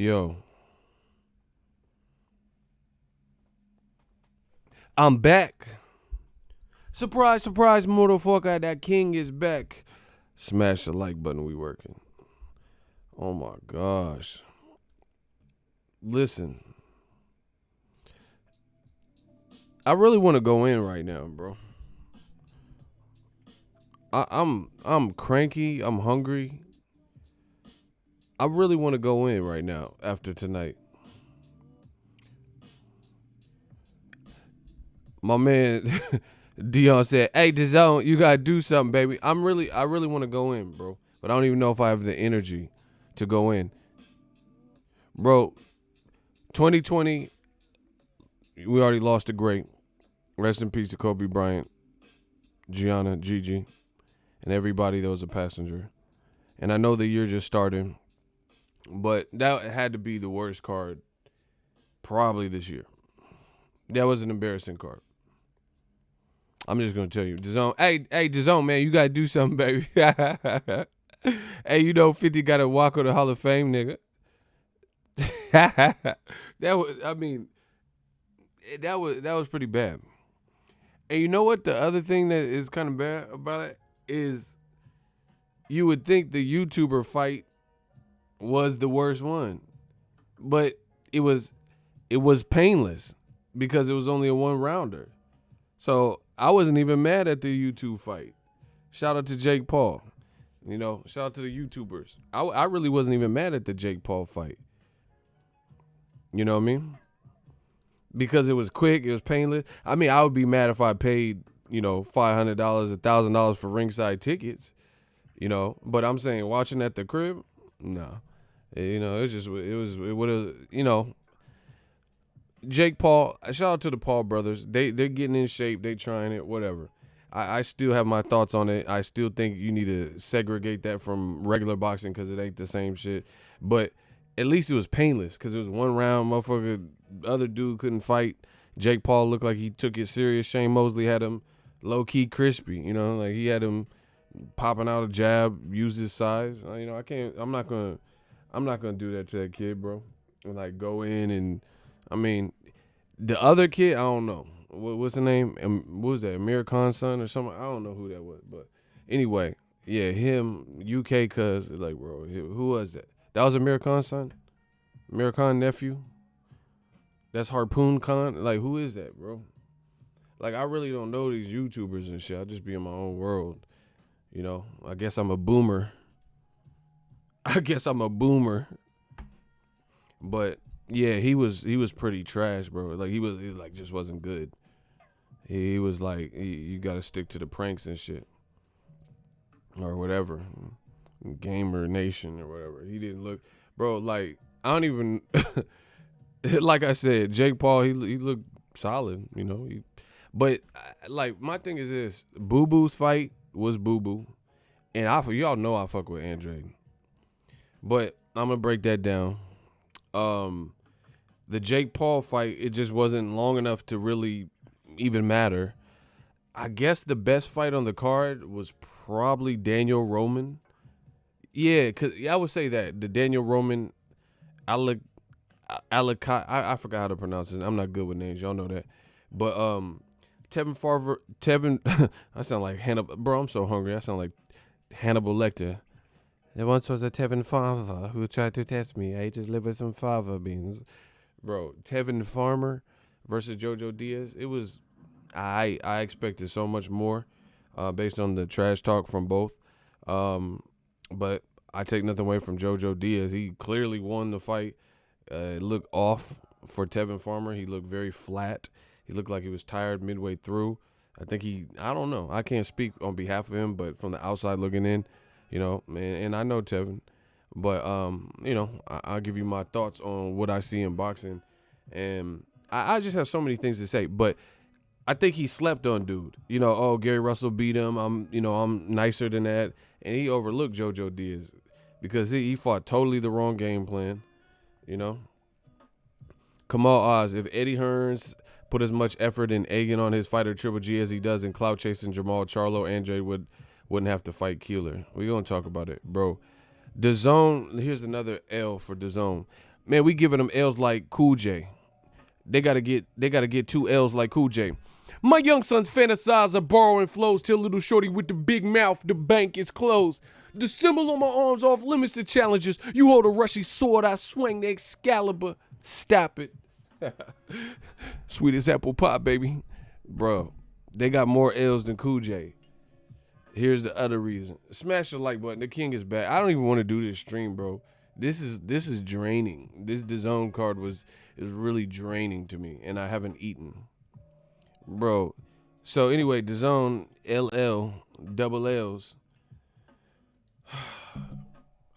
Yo, I'm back. Surprise, surprise, motherfucker. That king is back. Smash the like button. We working. Oh my gosh. Listen, I really want to go in right now, bro. I'm cranky. I'm hungry. I really want to go in right now after tonight. My man Dion said, "Hey, Dazn, you gotta do something, baby." I really want to go in, bro. But I don't even know if I have the energy to go in, bro. 2020, we already lost a great. Rest in peace to Kobe Bryant, Gianna, Gigi, and everybody that was a passenger. And I know the year just started, but that had to be the worst card probably this year. That was an embarrassing card. I'm just gonna tell you, Dazn. Hey, Dazn, man, you gotta do something, baby. Hey, 50 gotta walk on the Hall of Fame, nigga. That was, I mean, that was pretty bad. And you know what? The other thing that is kind of bad about it is you would think the YouTuber fight was the worst one, but it was painless because it was only a one rounder. So I wasn't even mad at the YouTube fight. Shout out to Jake Paul. Shout out to the YouTubers. I really wasn't even mad at the Jake Paul fight. You know what I mean? Because it was quick, it was painless. I mean, I would be mad if I paid, $500, $1,000 for ringside tickets, But I'm saying watching at the crib, no. It would have, Jake Paul, shout out to the Paul brothers. They're getting in shape, they trying it, whatever. I still have my thoughts on it. I still think you need to segregate that from regular boxing because it ain't the same shit. But at least it was painless because it was one round, motherfucker. The other dude couldn't fight. Jake Paul looked like he took it serious. Shane Mosley had him low key crispy. Like he had him popping out a jab, use his size. I can't. I'm not gonna do that to that kid, bro. And like go in and, I mean, the other kid, I don't know. What's the name? What was that? Amir Khan's son or something? I don't know who that was, but anyway, yeah, him UK cuz like, bro, who was that? That was Amir Khan's son. Amir Khan nephew. That's Harpoon Khan. Like, who is that, bro? Like, I really don't know these YouTubers and shit. I just be in my own world. I guess I'm a boomer. But yeah, he was pretty trash, bro. Like he like just wasn't good. He was like, you got to stick to the pranks and shit or whatever. Gamer Nation or whatever. He didn't look, bro. Like I don't even. Like I said, Jake Paul, he looked solid, but like my thing is this: Boo Boo's fight was Boo Boo, and y'all know I fuck with Andrade, but I'm gonna break that down. The Jake Paul fight, it just wasn't long enough to really even matter. I guess the best fight on the card was probably Daniel Roman. Yeah, I would say that the Daniel Roman, I forgot how to pronounce it. I'm not good with names. Y'all know that. But Tevin, I sound like Hannibal. Bro, I'm so hungry. I sound like Hannibal Lecter. There once was a Tevin Farmer who tried to test me. I just live with some fava beans. Bro, Tevin Farmer versus JoJo Diaz. It was, I expected so much more based on the trash talk from both. But I take nothing away from JoJo Diaz. He clearly won the fight. It looked off for Tevin Farmer. He looked very flat. He looked like he was tired midway through. I think I don't know. I can't speak on behalf of him, but from the outside looking in, and I know Tevin. But, I'll give you my thoughts on what I see in boxing. And I just have so many things to say. But I think he slept on dude. Gary Russell beat him. I'm nicer than that. And he overlooked JoJo Diaz because he fought totally the wrong game plan. Kamal Oz, if Eddie Hearns put as much effort in egging on his fighter Triple G as he does in clout chasing Jamal Charlo, Andrade wouldn't have to fight Keeler. We're going to talk about it, bro. DAZN, here's another L for DAZN. Man, we giving them L's like Cool J. They gotta get 2 L's like Cool J. My young sons fantasize of borrowing flows till little shorty with the big mouth, the bank is closed. The symbol on my arms off limits to challenges. You hold a rushy sword, I swing the Excalibur. Stop it. Sweet as apple pie, baby. Bro, they got more L's than Cool J. Here's the other reason. Smash the like button. The king is back. I don't even want to do this stream, bro. This is draining. This Dazn card is really draining to me, and I haven't eaten. Bro. So anyway, Dazn LL double L's.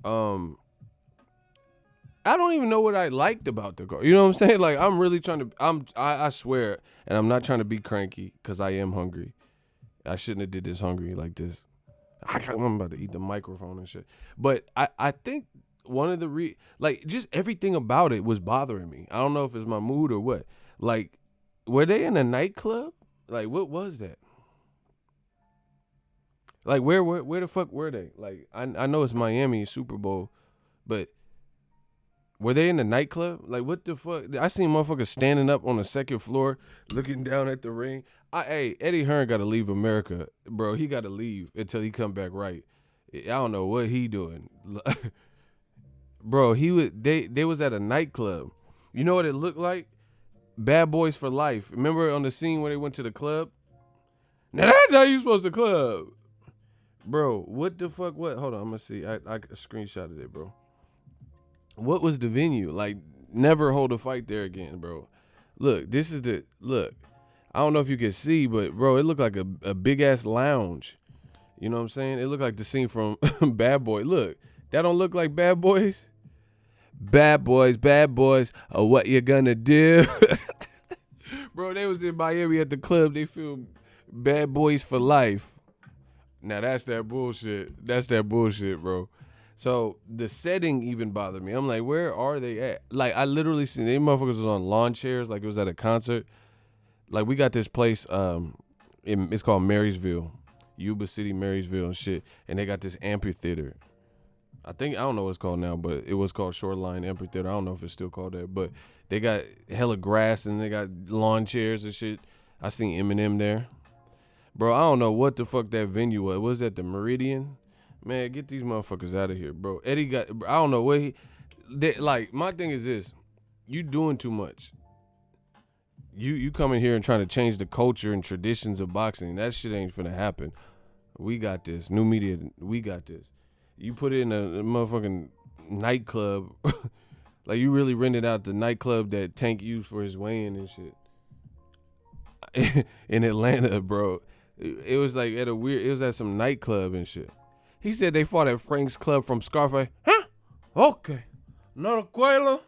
I don't even know what I liked about the card. You know what I'm saying? Like, I'm really trying to I swear, and I'm not trying to be cranky because I am hungry. I shouldn't have did this hungry like this. I'm about to eat the microphone and shit. But I think one of the just everything about it was bothering me. I don't know if it's my mood or what. Like, were they in a nightclub? Like, what was that? Like, where the fuck were they? Like, I know it's Miami Super Bowl, but were they in the nightclub? Like, what the fuck? I seen motherfuckers standing up on the second floor, looking down at the ring. Hey, Eddie Hearn got to leave America, bro. He got to leave until he come back right. I don't know what he doing, bro. They was at a nightclub. You know what it looked like? Bad Boys for Life. Remember on the scene where they went to the club? Now that's how you supposed to club, bro. What the fuck? What? Hold on, I'm gonna see. I screenshotted it, bro. What was the venue? Like, never hold a fight there again, bro. Look, this is look. I don't know if you can see, but bro, it looked like a big ass lounge. You know what I'm saying? It looked like the scene from Bad Boy. Look, that don't look like Bad Boys. Bad Boys, what you gonna do? Bro, they was in Miami at the club. They filmed Bad Boys for Life. Now that's that bullshit. That's that bullshit, bro. So the setting even bothered me. I'm like, where are they at? Like, I literally seen these motherfuckers was on lawn chairs like it was at a concert. Like, we got this place, it's called Marysville, Yuba City, Marysville and shit. And they got this amphitheater. I don't know what it's called now, but it was called Shoreline Amphitheater. I don't know if it's still called that, but they got hella grass and they got lawn chairs and shit. I seen Eminem there. Bro, I don't know what the fuck that venue was. Was that the Meridian? Man, get these motherfuckers out of here, bro. Eddie got, I don't know what like, my thing is this. You doing too much. You coming here and trying to change the culture and traditions of boxing. That shit ain't finna happen. We got this. New media, we got this. You put it in a motherfucking nightclub. Like, you really rented out the nightclub that Tank used for his weigh-in and shit. In Atlanta, bro. It was like it was at some nightclub and shit. He said they fought at Frank's Club from Scarface. Huh? Okay. Not a Quayla.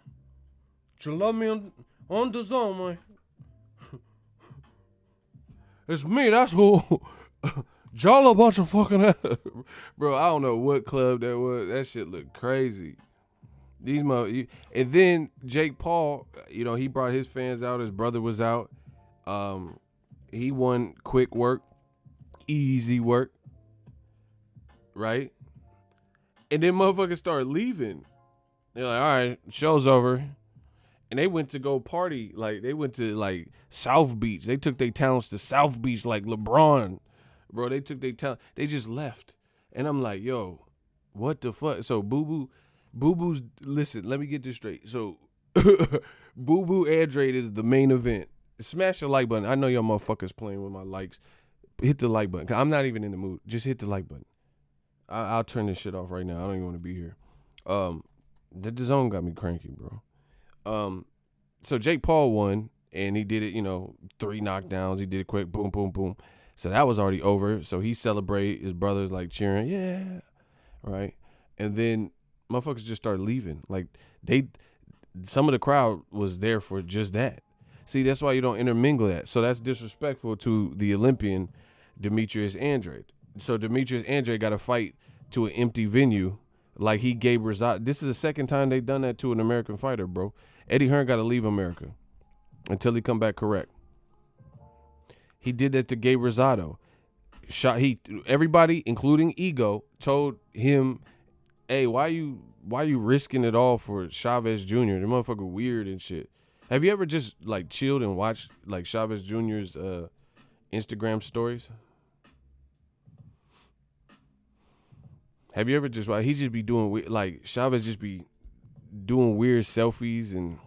You love me on the zone, man. It's me, that's who. Y'all a bunch of fucking bro, I don't know what club that was. That shit looked crazy. And then Jake Paul, you know, he brought his fans out. His brother was out. He won quick work, easy work, right? And then motherfuckers started leaving. They're like, all right, show's over. And they went to go party. Like, they went to, like, South Beach. They took their talents to South Beach like LeBron. Bro, they took their talent. They just left. And I'm like, yo, what the fuck? So Boo-Boo's, listen, let me get this straight. So Boo-Boo Andrade is the main event. Smash the like button. I know y'all motherfuckers playing with my likes. Hit the like button. 'Cause I'm not even in the mood. Just hit the like button. I'll turn this shit off right now. I don't even want to be here. The Dazn got me cranky, bro. So Jake Paul won, and he did it, 3 knockdowns. He did it quick, boom, boom, boom. So that was already over. So he celebrated. His brothers like cheering, yeah, right. And then motherfuckers just started leaving. Like, some of the crowd was there for just that. See, that's why you don't intermingle that. So that's disrespectful to the Olympian Demetrius Andrade. So Demetrius Andrade got to fight to an empty venue like he gave Rosado. This is the second time they've done that to an American fighter, bro. Eddie Hearn got to leave America until he come back correct. He did that to Gabe Rosado. Everybody, including Ego, told him hey, why you risking it all for Chavez Jr.? The motherfucker weird and shit. Have you ever just like chilled and watched like Chavez Jr.'s Instagram stories? Have you ever just he just be doing like Chavez just be doing weird selfies and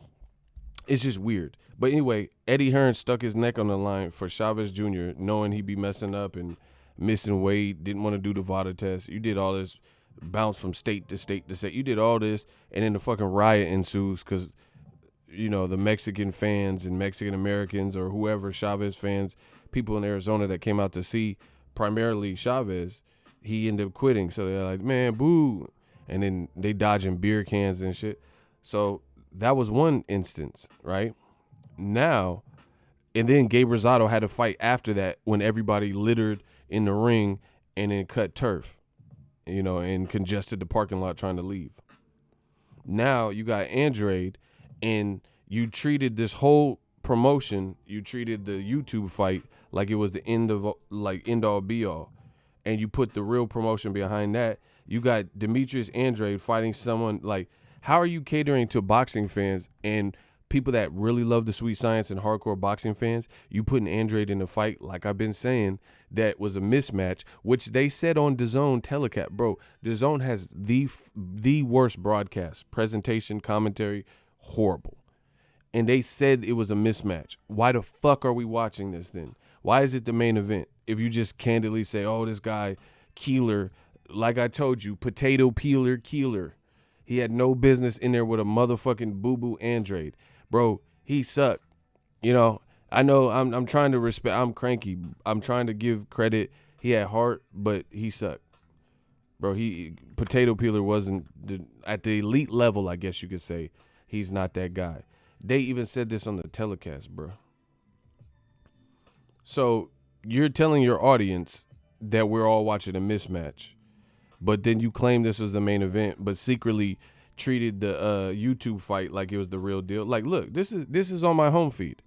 it's just weird. But anyway, Eddie Hearn stuck his neck on the line for Chavez Jr., knowing he'd be messing up and missing weight, didn't want to do the VADA test. You did all this, bounce from state to state to state. You did all this, and then the fucking riot ensues because, the Mexican fans and Mexican Americans or whoever, Chavez fans, people in Arizona that came out to see primarily Chavez, he ended up quitting. So they're like, man, boo. And then they dodging beer cans and shit. So that was one instance, right? Now, and then Gabe Rosado had to fight after that when everybody littered in the ring and then cut turf, and congested the parking lot trying to leave. Now you got Andrade, and you treated this whole promotion, you treated the YouTube fight like it was the end all be all. And you put the real promotion behind that. You got Demetrius Andrade fighting someone like, how are you catering to boxing fans and people that really love the sweet science and hardcore boxing fans? You putting Andrade in a fight, like I've been saying, that was a mismatch, which they said on Dazn telecast. Bro, Dazn has the worst broadcast, presentation, commentary, horrible. And they said it was a mismatch. Why the fuck are we watching this then? Why is it the main event? If you just candidly say, oh, this guy, Keeler, like I told you, potato peeler Keeler. He had no business in there with a motherfucking boo-boo Andrade. Bro, he sucked. I know I'm trying to respect. I'm cranky. I'm trying to give credit. He had heart, but he sucked. Bro, potato peeler wasn't at the elite level, I guess you could say. He's not that guy. They even said this on the telecast, bro. So you're telling your audience that we're all watching a mismatch, but then you claim this was the main event, but secretly treated the YouTube fight like it was the real deal. Like, look, this is on my home feed.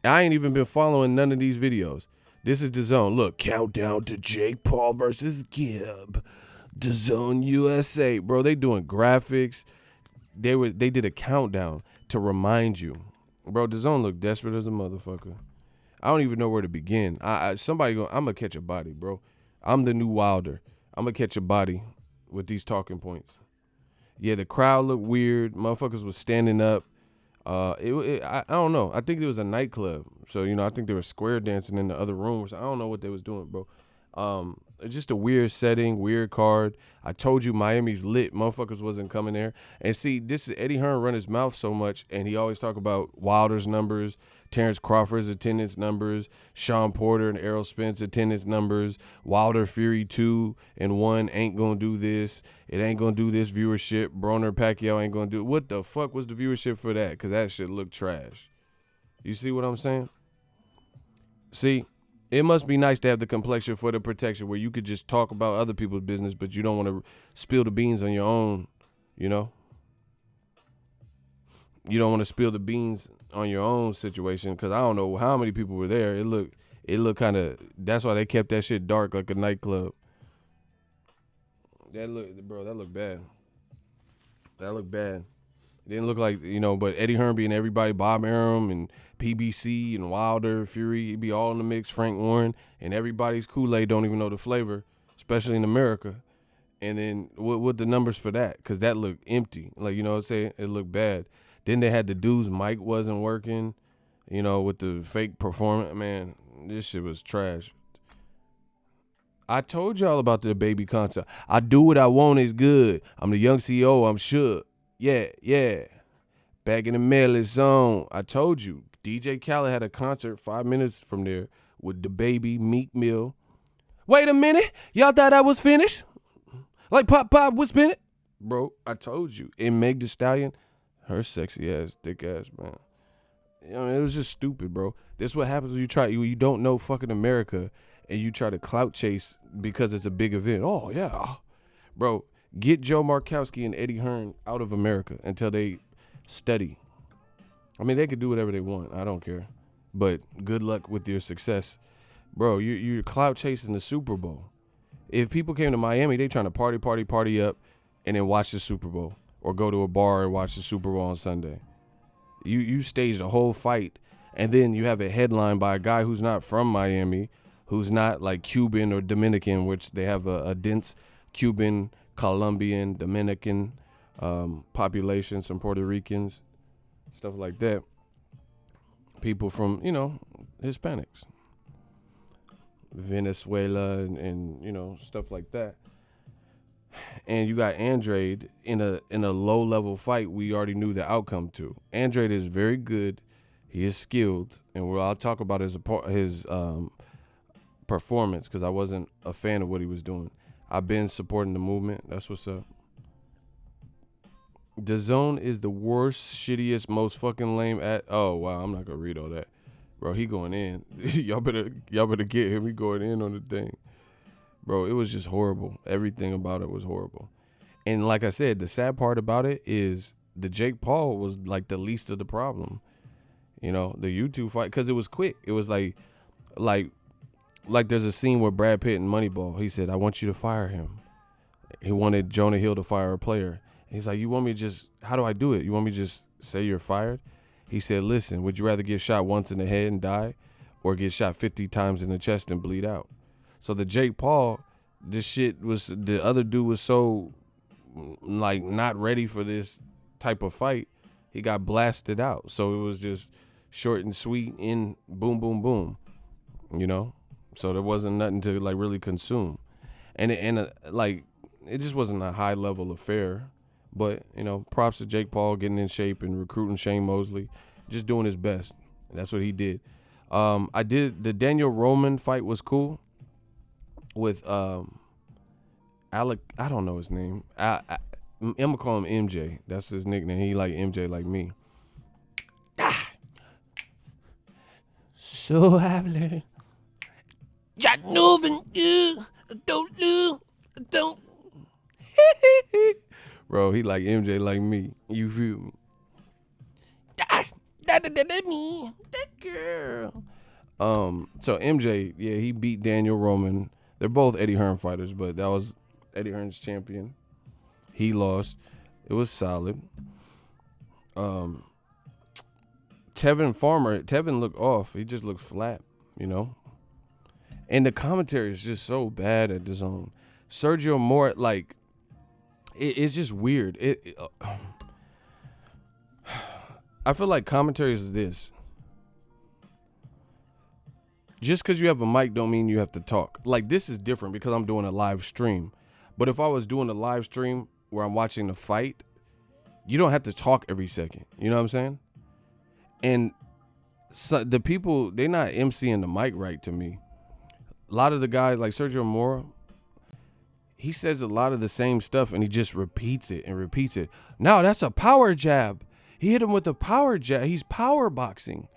I ain't even been following none of these videos. This is DAZN. Look, countdown to Jake Paul versus Gibb. DAZN USA. Bro, they doing graphics. They did a countdown to remind you. Bro, DAZN look desperate as a motherfucker. I don't even know where to begin. I'm going to catch a body, bro. I'm the new Wilder. I'm going to catch a body with these talking points. Yeah, the crowd looked weird. Motherfuckers was standing up. I don't know. I think it was a nightclub. So, I think they were square dancing in the other rooms. I don't know what they was doing, bro. It's just a weird setting, weird card. I told you Miami's lit. Motherfuckers wasn't coming there. And see, this is Eddie Hearn run his mouth so much, and he always talk about Wilder's numbers, Terrence Crawford's attendance numbers, Sean Porter and Errol Spence attendance numbers, Wilder Fury 2 and 1 ain't gonna do this. It ain't gonna do this viewership. Broner Pacquiao ain't gonna do it. What the fuck was the viewership for that? Because that shit looked trash. You see what I'm saying? See, it must be nice to have the complexion for the protection where you could just talk about other people's business, but you don't want to spill the beans on your own, You don't want to spill the beans on your own situation because I don't know how many people were there. It looked kind of, that's why they kept that shit dark like a nightclub. That looked bad. That looked bad. It didn't look like, but Eddie Hearn being everybody, Bob Arum and PBC and Wilder, Fury, he'd be all in the mix, Frank Warren, and everybody's Kool-Aid don't even know the flavor, especially in America. And then what the numbers for that? Because that looked empty. Like, what I'm saying? It looked bad. Then they had the dude's mic wasn't working, with the fake performance. Man, this shit was trash. I told y'all about the baby concept. I do what I want is good. I'm the young CEO. I'm shook. Yeah. Back in the mail, it's on. I told you. DJ Khaled had a concert 5 minutes from there with the baby Meek Mill. Wait a minute. Y'all thought I was finished? Like Pop was finished? Bro, I told you. And Meg Thee Stallion, her sexy ass, thick ass, man. It was just stupid, bro. This is what happens when you don't know fucking America and you try to clout chase because it's a big event. Oh, yeah. Bro, get Joe Markowski and Eddie Hearn out of America until they study. I mean, they could do whatever they want. I don't care. But good luck with your success. Bro, you're clout chasing the Super Bowl. If people came to Miami, they trying to party up, and then watch the Super Bowl, or go to a bar and watch the Super Bowl on Sunday. You stage the whole fight, and then you have a headline by a guy who's not from Miami, who's not like Cuban or Dominican, which they have a dense Cuban, Colombian, Dominican population, some Puerto Ricans, stuff like that. People from, Hispanics, Venezuela, and stuff like that. And you got Andrade in a low level fight we already knew the outcome to. Andrade is very good. He is skilled, and I'll talk about his performance, because I wasn't a fan of what he was doing. I've been supporting the movement. That's what's up. Dazn is the worst, shittiest, most fucking lame at. Oh wow, I'm not gonna read all that, bro. He going in. y'all better get him. He going in on the thing. Bro, it was just horrible. Everything about it was horrible. And like I said, the sad part about it is the Jake Paul was like the least of the problem. The YouTube fight, because it was quick. It was like there's a scene where Brad Pitt in Moneyball, he said, I want you to fire him. He wanted Jonah Hill to fire a player. And he's like, you want me to just, how do I do it? You want me to just say you're fired? He said, listen, would you rather get shot once in the head and die, or get shot 50 times in the chest and bleed out? So the Jake Paul, the other dude was so like not ready for this type of fight, he got blasted out. So it was just short and sweet, in boom, boom, boom, So there wasn't nothing to like really consume, and it just wasn't a high level affair. But props to Jake Paul getting in shape and recruiting Shane Mosley, just doing his best. That's what he did. The Daniel Roman fight was cool. With Alec, I don't know his name. I'm gonna call him MJ. That's his nickname. He like MJ like me. So I've learned. Don't. Bro, he like MJ like me. You feel me? That me. That girl. So MJ, yeah, he beat Daniel Roman. They're both Eddie Hearn fighters, but that was Eddie Hearn's champion. He lost. It was solid. Tevin looked off. He just looked flat, And the commentary is just so bad at Dazn. Sergio Moore, like, it's just weird. I feel like commentary is this. Just because you have a mic don't mean you have to talk. Like, this is different because I'm doing a live stream. But if I was doing a live stream where I'm watching the fight, you don't have to talk every second. You know what I'm saying? And so the people, they're not emceeing the mic right to me. A lot of the guys, like Sergio Mora, he says a lot of the same stuff and he just repeats it and repeats it. No, that's a power jab. He hit him with a power jab. He's power boxing.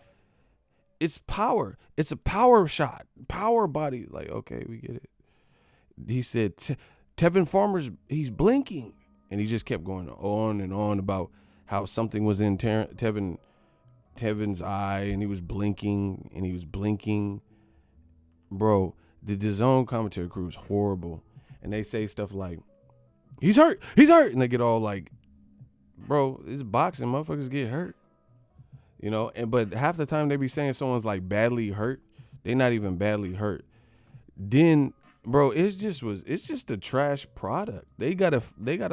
It's power. It's a power shot. Power body. Like, okay, we get it. He said, Tevin Farmer's, he's blinking. And he just kept going on and on about how something was in Tevin's eye and he was blinking and he was blinking. Bro, the Dazn commentary crew is horrible. And they say stuff like, he's hurt. And they get all like, bro, it's boxing. Motherfuckers get hurt. But half the time they be saying someone's like badly hurt. They not even badly hurt. Then, bro, it's just a trash product. They gotta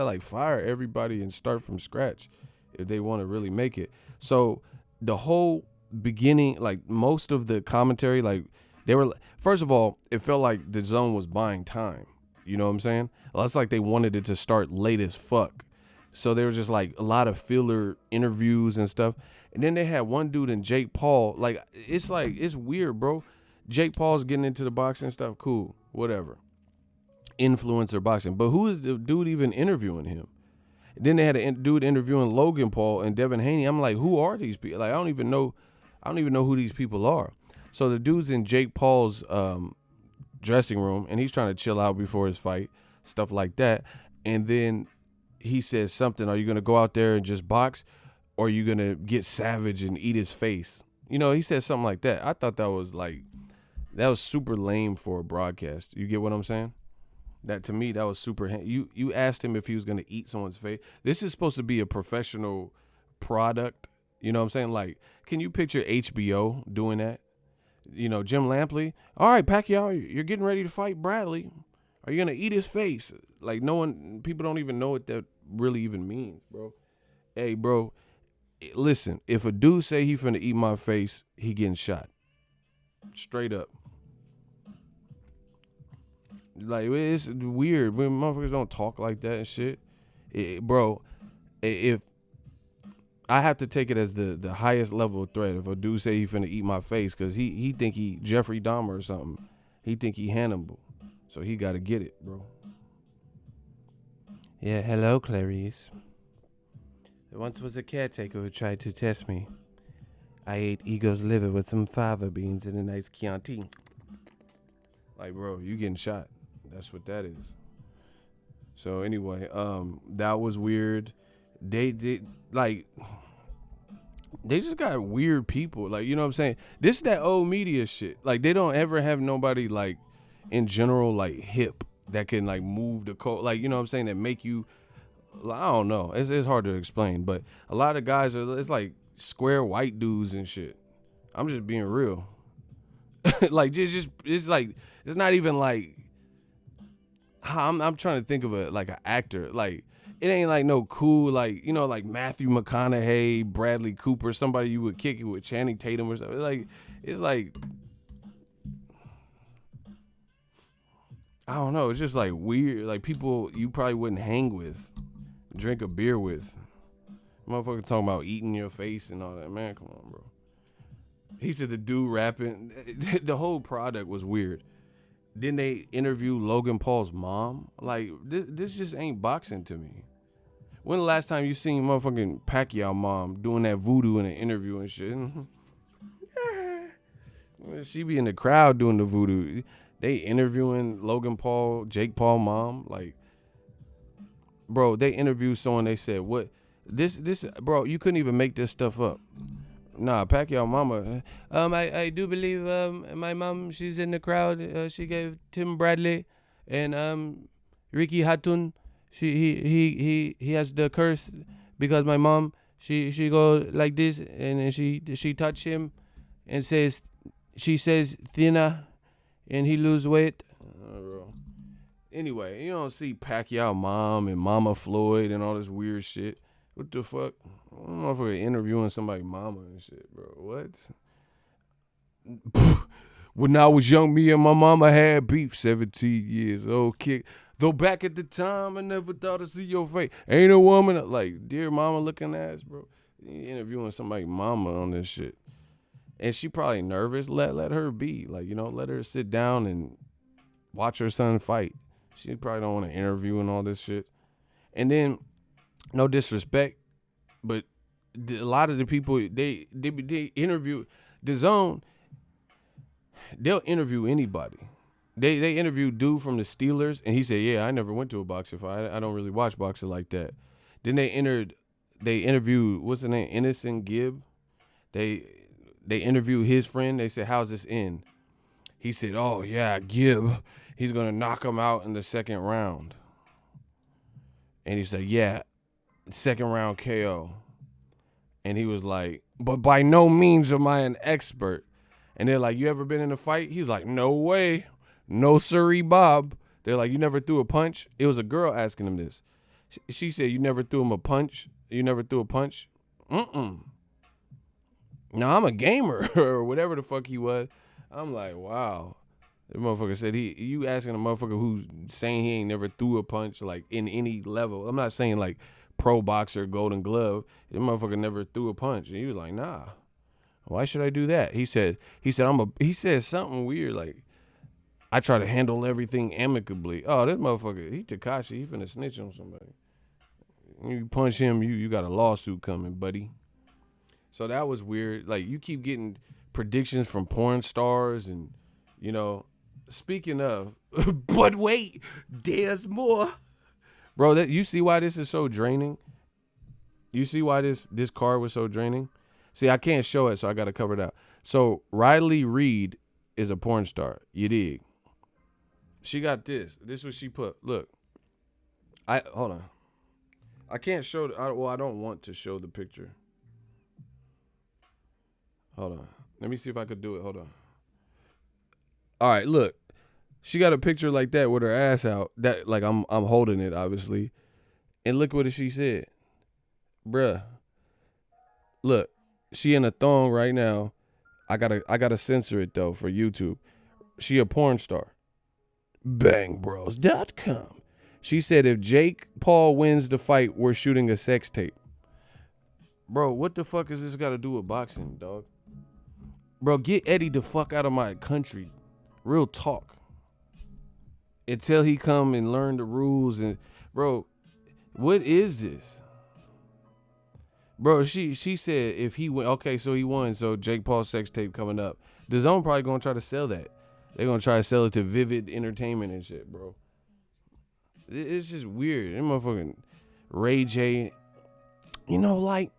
like fire everybody and start from scratch if they want to really make it. So the whole beginning, like most of the commentary, like they were, first of all, it felt like the Dazn was buying time. You know what I'm saying? Well, it's like they wanted it to start late as fuck. So there was just like a lot of filler interviews and stuff. And then they had one dude in Jake Paul. Like, it's weird, bro. Jake Paul's getting into the boxing stuff. Cool. Whatever. Influencer boxing. But who is the dude even interviewing him? Then they had a dude interviewing Logan Paul and Devin Haney. I'm like, who are these people? Like, I don't even know who these people are. So the dude's in Jake Paul's dressing room, and he's trying to chill out before his fight, stuff like that. And then he says something, are you going to go out there and just box? Or are you going to get savage and eat his face? He said something like that. I thought that was super lame for a broadcast. You get what I'm saying? That to me, that was super. You asked him if he was gonna eat someone's face. This is supposed to be a professional product. You know what I'm saying? Like, can you picture HBO doing that? You know, Jim Lampley. All right, Pacquiao, you're getting ready to fight Bradley. Are you gonna eat his face? Like, no one, people don't even know what that really even means, bro. Hey, bro, listen. If a dude say he finna eat my face, he getting shot. Straight up. Like, it's weird when motherfuckers don't talk like that and shit. Bro, if I have to take it as the highest level of threat, if a dude say he finna eat my face, cause he think he Jeffrey Dahmer or something. He think he Hannibal, so he gotta get it, bro. Yeah, hello, Clarice. There once was a caretaker who tried to test me. I ate Ego's liver with some fava beans and a nice Chianti. Like, bro, you getting shot. That's what that is. So anyway, that was weird. They did like they just got weird people. Like, you know what I'm saying? This is that old media shit. Like, they don't ever have nobody like in general like hip that can like move the code. Like, you know what I'm saying? That make you I don't know. It's hard to explain, but a lot of guys are it's like square white dudes and shit. I'm just being real. Like it's like it's not even like I'm trying to think of a like an actor. Like, it ain't like no cool like, you know, like Matthew McConaughey, Bradley Cooper, somebody you would kick it with, Channing Tatum or something. Like, it's like I don't know. It's just like weird. Like, people you probably wouldn't hang with, drink a beer with. Motherfucker talking about eating your face and all that. Man, come on, bro. He said the dude rapping. The whole product was weird. Then they interview Logan Paul's mom. Like, this just ain't boxing to me. When the last time you seen motherfucking Pacquiao mom doing that voodoo in an interview and shit? She be in the crowd doing the voodoo. They interviewing Logan Paul, Jake Paul mom. Like, bro, they interviewed someone. They said, what? This, bro, you couldn't even make this stuff up. Nah, Pacquiao mama. I do believe my mom, she's in the crowd. She gave Tim Bradley and Ricky Hatton. He has the curse because my mom she go like this and then she touch him and she says thinner and he lose weight. Anyway, you don't see Pacquiao mom and Mama Floyd and all this weird shit. What the fuck? I don't know if we're interviewing somebody's mama and shit, bro. What? When I was young, me and my mama had beef. 17 years old kid. Though back at the time, I never thought to see your face. Ain't a woman like dear mama looking ass, bro. You interviewing somebody's mama on this shit, and she probably nervous. Let her be. Like, you know, let her sit down and watch her son fight. She probably don't want to interview and all this shit. And then, no disrespect, but a lot of the people they interview Dazn. They'll interview anybody. They interviewed dude from the Steelers, and he said, "Yeah, I never went to a boxing fight. I don't really watch boxing like that." Then they interviewed what's the name, Innocent Gibb. They interviewed his friend. They said, "How's this end?" He said, "Oh yeah, Gibb, he's gonna knock him out in the second round." And he said, "Yeah, second round KO." And he was like, "But by no means am I an expert." And they're like, "You ever been in a fight?" He was like, "No way. No siree, Bob." They're like, "You never threw a punch?" It was a girl asking him this. She said, "You never threw him a punch? You never threw a punch?" No, I'm a gamer or whatever the fuck he was. I'm like, wow. The motherfucker said you asking a motherfucker who's saying he ain't never threw a punch like in any level. I'm not saying like pro boxer, golden glove. The motherfucker never threw a punch. And he was like, nah. Why should I do that? He said he said something weird like, I try to handle everything amicably. Oh, this motherfucker, he Tekashi, he finna snitch on somebody. You punch him, you got a lawsuit coming, buddy. So that was weird. Like, you keep getting predictions from porn stars and, you know, speaking of, but wait, there's more. Bro, you see why this is so draining? You see why this card was so draining? See, I can't show it, so I got to cover it out. So Riley Reid is a porn star. You dig? She got this. This is what she put. Look, hold on. I can't show. I don't want to show the picture. Hold on. Let me see if I could do it. Hold on. All right, look. She got a picture like that with her ass out. That like I'm holding it obviously. And look what she said. Bruh. Look. She in a thong right now. I gotta censor it though for YouTube. She a porn star. Bangbros.com. She said if Jake Paul wins the fight, we're shooting a sex tape. Bro, what the fuck is this got to do with boxing, dog? Bro, get Eddie the fuck out of my country. Real talk. Until he come and learn the rules. And bro, what is this? Bro, she said if he went, okay, so he won. So Jake Paul sex tape coming up. Dazn probably going to try to sell that. They're going to try to sell it to Vivid Entertainment and shit, bro. It's just weird. Them motherfucking Ray J, you know, like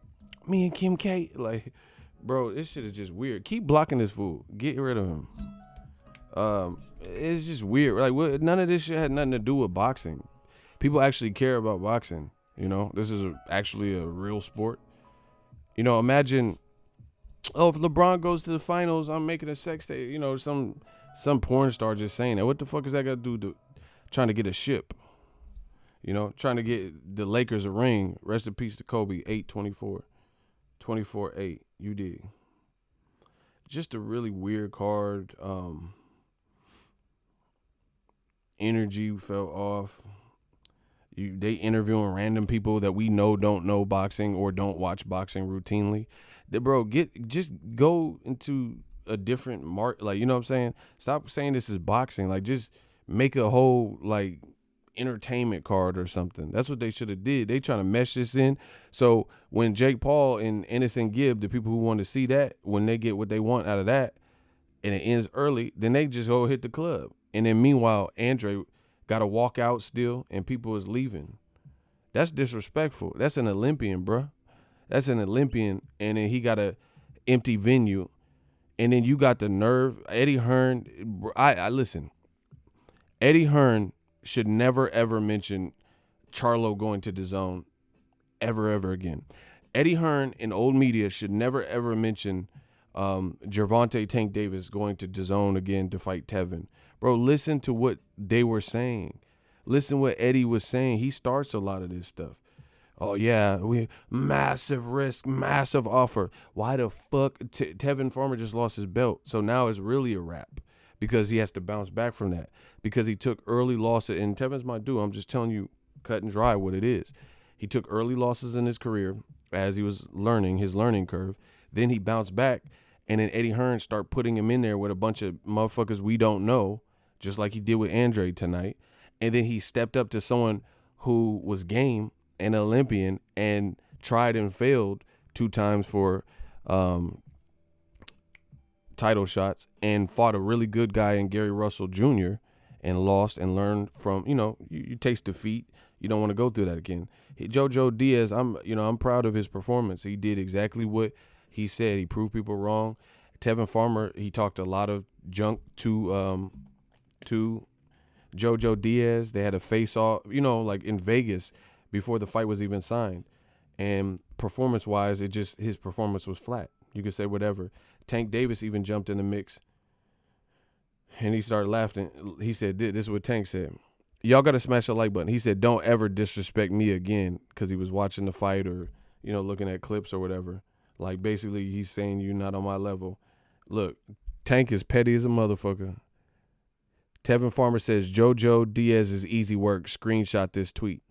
me and Kim K, like, bro, this shit is just weird. Keep blocking this fool. Get rid of him. It's just weird. Like, none of this shit had nothing to do with boxing. People actually care about boxing. You know, this is actually a real sport. You know, imagine, oh, if LeBron goes to the finals, I'm making a sex tape. You know, some porn star just saying that. What the fuck is that got to do to trying to get a ship? You know, trying to get the Lakers a ring. Rest in peace to Kobe, 8-24. 24-8. You did. Just a really weird card. Energy fell off. They interviewing random people that we know don't know boxing or don't watch boxing routinely. Bro, just go into a different like, you know what I'm saying? Stop saying this is boxing. Like, just make a whole, like, entertainment card or something. That's what they should have did. They trying to mesh this in. So when Jake Paul and Innocent Gibb, the people who want to see that, when they get what they want out of that and it ends early, then they just go hit the club. And then meanwhile, Andrade got to walk out still and people is leaving. That's disrespectful. That's an Olympian, bro. That's an Olympian, and then he got a empty venue. And then you got the nerve. Eddie Hearn, I listen. Eddie Hearn should never, ever mention Charlo going to Dazn ever again. Eddie Hearn in old media should never, ever mention Gervonta Tank Davis going to Dazn again to fight Tevin. Bro, listen to what they were saying. Listen what Eddie was saying. He starts a lot of this stuff. Oh, yeah, we massive risk, massive offer. Why the fuck? Tevin Farmer just lost his belt. So now it's really a wrap because he has to bounce back from that because he took early losses. And Tevin's my dude. I'm just telling you cut and dry what it is. He took early losses in his career as he was learning, his learning curve. Then he bounced back, and then Eddie Hearn started putting him in there with a bunch of motherfuckers we don't know, just like he did with Andrade tonight. And then he stepped up to someone who was game, an Olympian, and tried and failed 2 times for title shots and fought a really good guy in Gary Russell Jr. and lost and learned from, you know, you taste defeat. You don't want to go through that again. JoJo Diaz, I'm proud of his performance. He did exactly what he said. He proved people wrong. Tevin Farmer, he talked a lot of junk to JoJo Diaz. They had a face-off, you know, like in Vegas before the fight was even signed. And performance-wise, his performance was flat. You could say whatever. Tank Davis even jumped in the mix. And he started laughing. He said, this is what Tank said. Y'all got to smash the like button. He said, don't ever disrespect me again, because he was watching the fight or, you know, looking at clips or whatever. Like, basically, he's saying you're not on my level. Look, Tank is petty as a motherfucker. Tevin Farmer says, JoJo Diaz is easy work. Screenshot this tweet.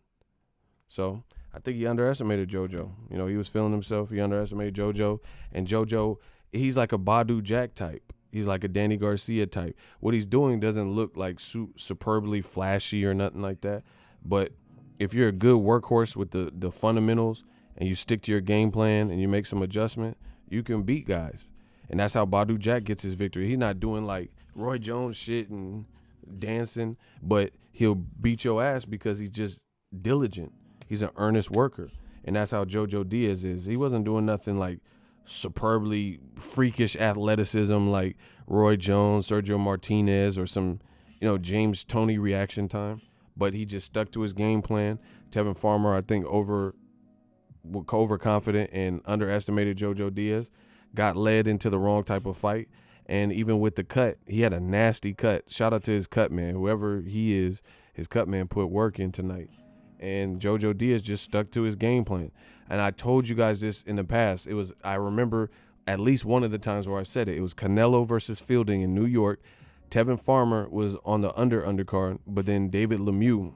So I think he underestimated JoJo. You know, he was feeling himself. He underestimated JoJo. And JoJo, he's like a Badu Jack type. He's like a Danny Garcia type. What he's doing doesn't look like superbly flashy or nothing like that. But if you're a good workhorse with the fundamentals and you stick to your game plan and you make some adjustment, you can beat guys. And that's how Badu Jack gets his victory. He's not doing like Roy Jones shit and dancing, but he'll beat your ass because he's just diligent. He's an earnest worker. And that's how JoJo Diaz is. He wasn't doing nothing like superbly freakish athleticism like Roy Jones, Sergio Martinez, or some James Toney reaction time, but he just stuck to his game plan. Tevin Farmer, I think, overconfident and underestimated JoJo Diaz, got led into the wrong type of fight. And even with the cut, he had a nasty cut. Shout out to his cut man. Whoever he is, his cut man put work in tonight. And JoJo Diaz just stuck to his game plan. And I told you guys this in the past. I remember at least one of the times where I said it. It was Canelo versus Fielding in New York. Tevin Farmer was on the undercard, but then David Lemieux,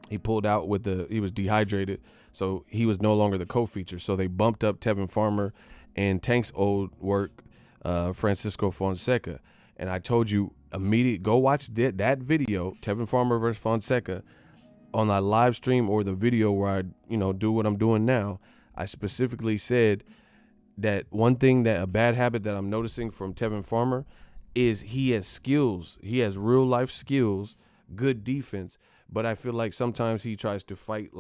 he pulled out he was dehydrated, so he was no longer the co-feature. So they bumped up Tevin Farmer and Tank's old work, Francisco Fonseca. And I told you immediately, go watch that video, Tevin Farmer versus Fonseca, on that live stream or the video where I, do what I'm doing now. I specifically said that one thing, that a bad habit that I'm noticing from Tevin Farmer is he has skills. He has real life skills, good defense, but I feel like sometimes he tries to fight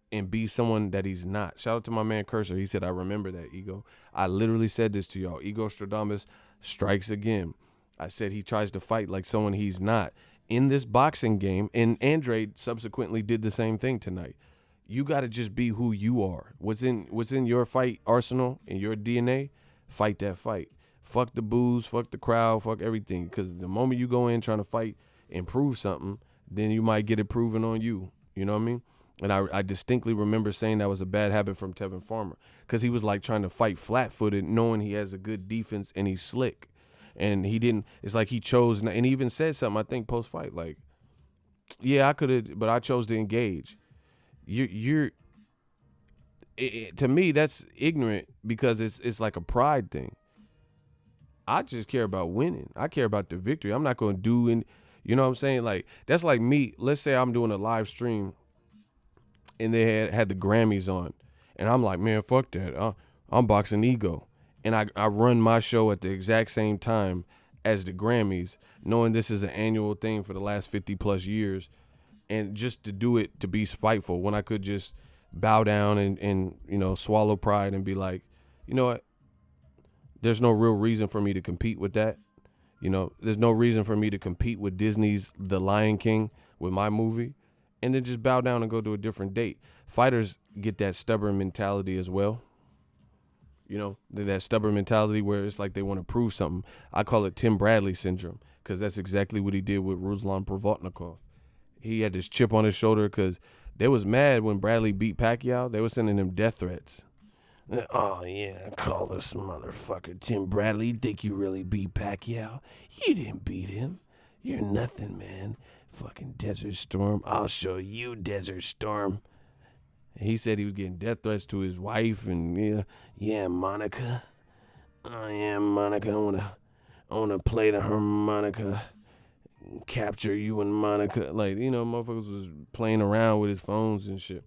and be someone that he's not. Shout out to my man Cursor. He said, I remember that, Ego. I literally said this to y'all. Ego Stradamus strikes again. I said he tries to fight like someone he's not in this boxing game, and Andrade subsequently did the same thing tonight. You got to just be who you are. What's in your fight arsenal, in your DNA, fight that fight. Fuck the booze, fuck the crowd, fuck everything. Because the moment you go in trying to fight and prove something, then you might get it proven on you. You know what I mean? And I distinctly remember saying that was a bad habit from Tevin Farmer, because he was trying to fight flat-footed, knowing he has a good defense and he's slick. And he didn't. It's like he chose, and he even said something, I think, post-fight, yeah, I could have, but I chose to engage. To me, that's ignorant, because it's like a pride thing. I just care about winning. I care about the victory. I'm not going to do any, you know what I'm saying? That's like me. Let's say I'm doing a live stream and they had the Grammys on, and I'm like, man, fuck that. I'm Boxing Ego. And I run my show at the exact same time as the Grammys, knowing this is an annual thing for the last 50 plus years, and just to do it to be spiteful when I could just bow down and swallow pride and be like, you know what? There's no real reason for me to compete with that. There's no reason for me to compete with Disney's The Lion King with my movie, and then just bow down and go to a different date. Fighters get that stubborn mentality as well. That stubborn mentality where it's like they want to prove something. I call it Tim Bradley syndrome, because that's exactly what he did with Ruslan Provodnikov. He had this chip on his shoulder because they was mad when Bradley beat Pacquiao. They were sending him death threats. Oh, yeah, call this motherfucker Tim Bradley. You think you really beat Pacquiao? You didn't beat him. You're nothing, man. Fucking Desert Storm. I'll show you, Desert Storm. And he said he was getting death threats to his wife and, yeah, Monica. Oh, yeah, Monica. I wanna play the harmonica, capture you and Monica. Motherfuckers was playing around with his phones and shit.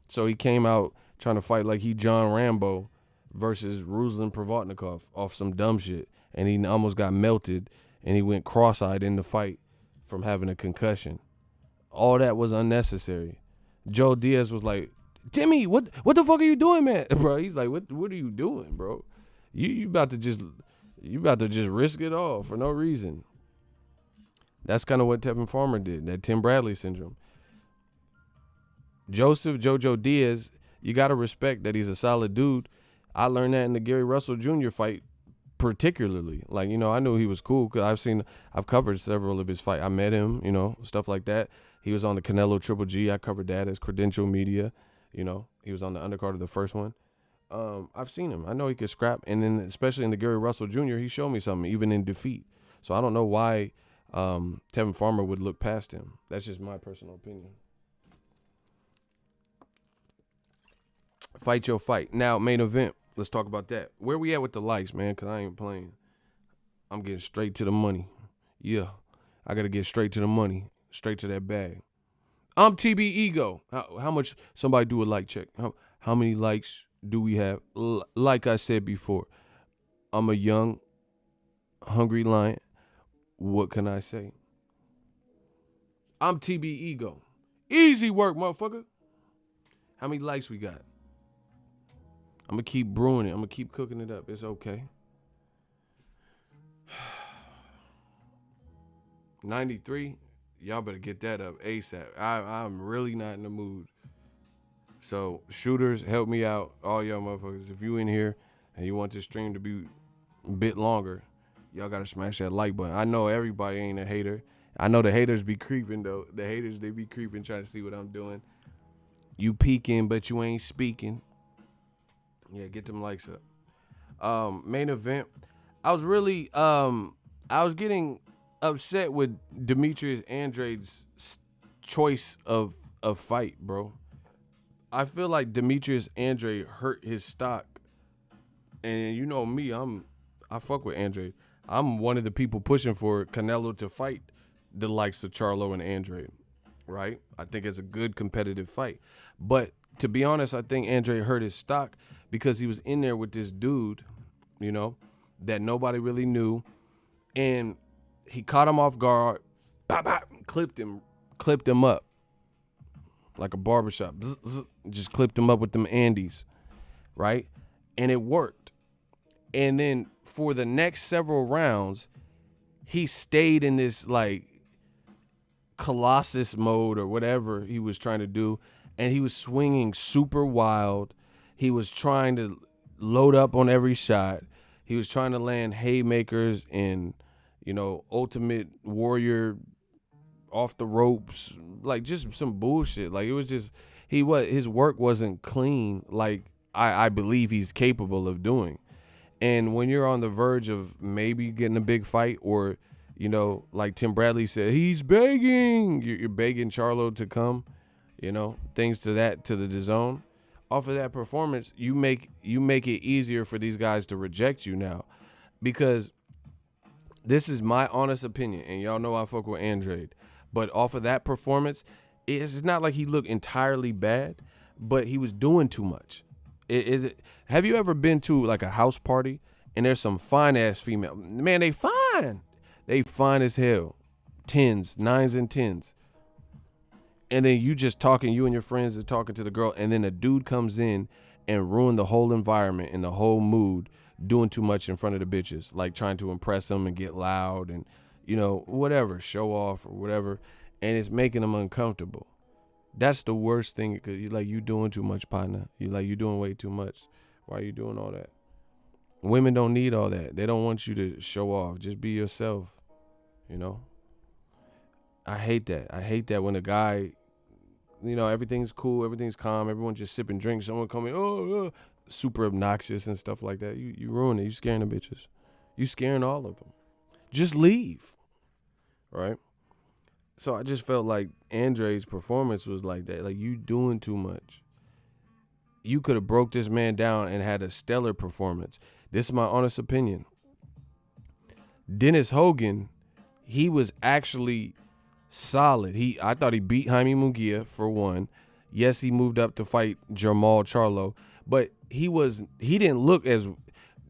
So he came out trying to fight like he John Rambo versus Ruslan Provodnikov off some dumb shit. And he almost got melted, and he went cross-eyed in the fight from having a concussion. All that was unnecessary. Joe Diaz was like, Timmy, what the fuck are you doing, man? Bro, he's like, what are you doing, bro? You about to just risk it all for no reason. That's kind of what Tevin Farmer did, that Tim Bradley syndrome. Joseph JoJo Diaz, you got to respect that he's a solid dude. I learned that in the Gary Russell Jr. fight particularly. I knew he was cool because I've covered several of his fights. I met him, stuff like that. He was on the Canelo Triple G. I covered that as Credential Media. He was on the undercard of the first one. I've seen him. I know he could scrap. And then especially in the Gary Russell Jr., he showed me something, even in defeat. So I don't know why Tevin Farmer would look past him. That's just my personal opinion. Fight your fight. Now, main event. Let's talk about that. Where we at with the likes, man? Because I ain't playing. I'm getting straight to the money. Yeah. I got to get straight to the money. Straight to that bag. I'm TB Ego. How much? Somebody do a like check. How many likes do we have? Like I said before, I'm a young, hungry lion. What can I say? I'm TB Ego. Easy work, motherfucker. How many likes we got? I'm going to keep brewing it. I'm going to keep cooking it up. It's okay. 93. Y'all better get that up ASAP. I'm really not in the mood. So shooters, help me out, all y'all motherfuckers. If you in here and you want this stream to be a bit longer, y'all gotta smash that like button. I know everybody ain't a hater. I know the haters be creeping though. The haters, they be creeping trying to see what I'm doing. You peeking, but you ain't speaking. Yeah, get them likes up. Main event. I was getting upset with Demetrius Andrade's choice of fight, bro. I feel like Demetrius Andrade hurt his stock. And you know me, I fuck with Andrade. I'm one of the people pushing for Canelo to fight the likes of Charlo and Andrade, right? I think it's a good competitive fight. But to be honest, I think Andrade hurt his stock because he was in there with this dude, you know, that nobody really knew. And he caught him off guard, bop, bop, clipped him up like a barbershop. Zzz, zzz, just clipped him up with them Andes, right? And it worked. And then for the next several rounds, he stayed in this like Colossus mode or whatever he was trying to do. And he was swinging super wild. He was trying to load up on every shot. He was trying to land haymakers and, you know, Ultimate Warrior off the ropes, like just some bullshit. Like it was just his work wasn't clean like I believe he's capable of doing. And when you're on the verge of maybe getting a big fight, or, you know, like Tim Bradley said, he's begging. You're begging Charlo to come, you know, things to the Dazn. Off of that performance, you make it easier for these guys to reject you now, because this is my honest opinion, and y'all know I fuck with Andrade. But off of that performance, it's not like he looked entirely bad, but he was doing too much. Have you ever been to like a house party and there's some fine ass female? Man, they fine. They fine as hell. 10s, 9s and 10s. And then you and your friends are talking to the girl, and then a dude comes in and ruin the whole environment and the whole mood, doing too much in front of the bitches, like trying to impress them and get loud and, you know, whatever, show off or whatever, and it's making them uncomfortable. That's the worst thing, because you doing too much, partner. You doing way too much. Why are you doing all that? Women don't need all that. They don't want you to show off. Just be yourself, you know? I hate that. I hate that when a guy, you know, everything's cool, everything's calm, everyone's just sipping drinks, someone coming, super obnoxious and stuff like that. You ruin it. You scaring the bitches. You scaring all of them. Just leave, right? So I just felt like Andrade's performance was like that. Like, you doing too much. You could have broke this man down and had a stellar performance. This is my honest opinion. Dennis Hogan, he was actually solid. I thought he beat Jaime Munguia for one. Yes, he moved up to fight Jermall Charlo, but he didn't look as,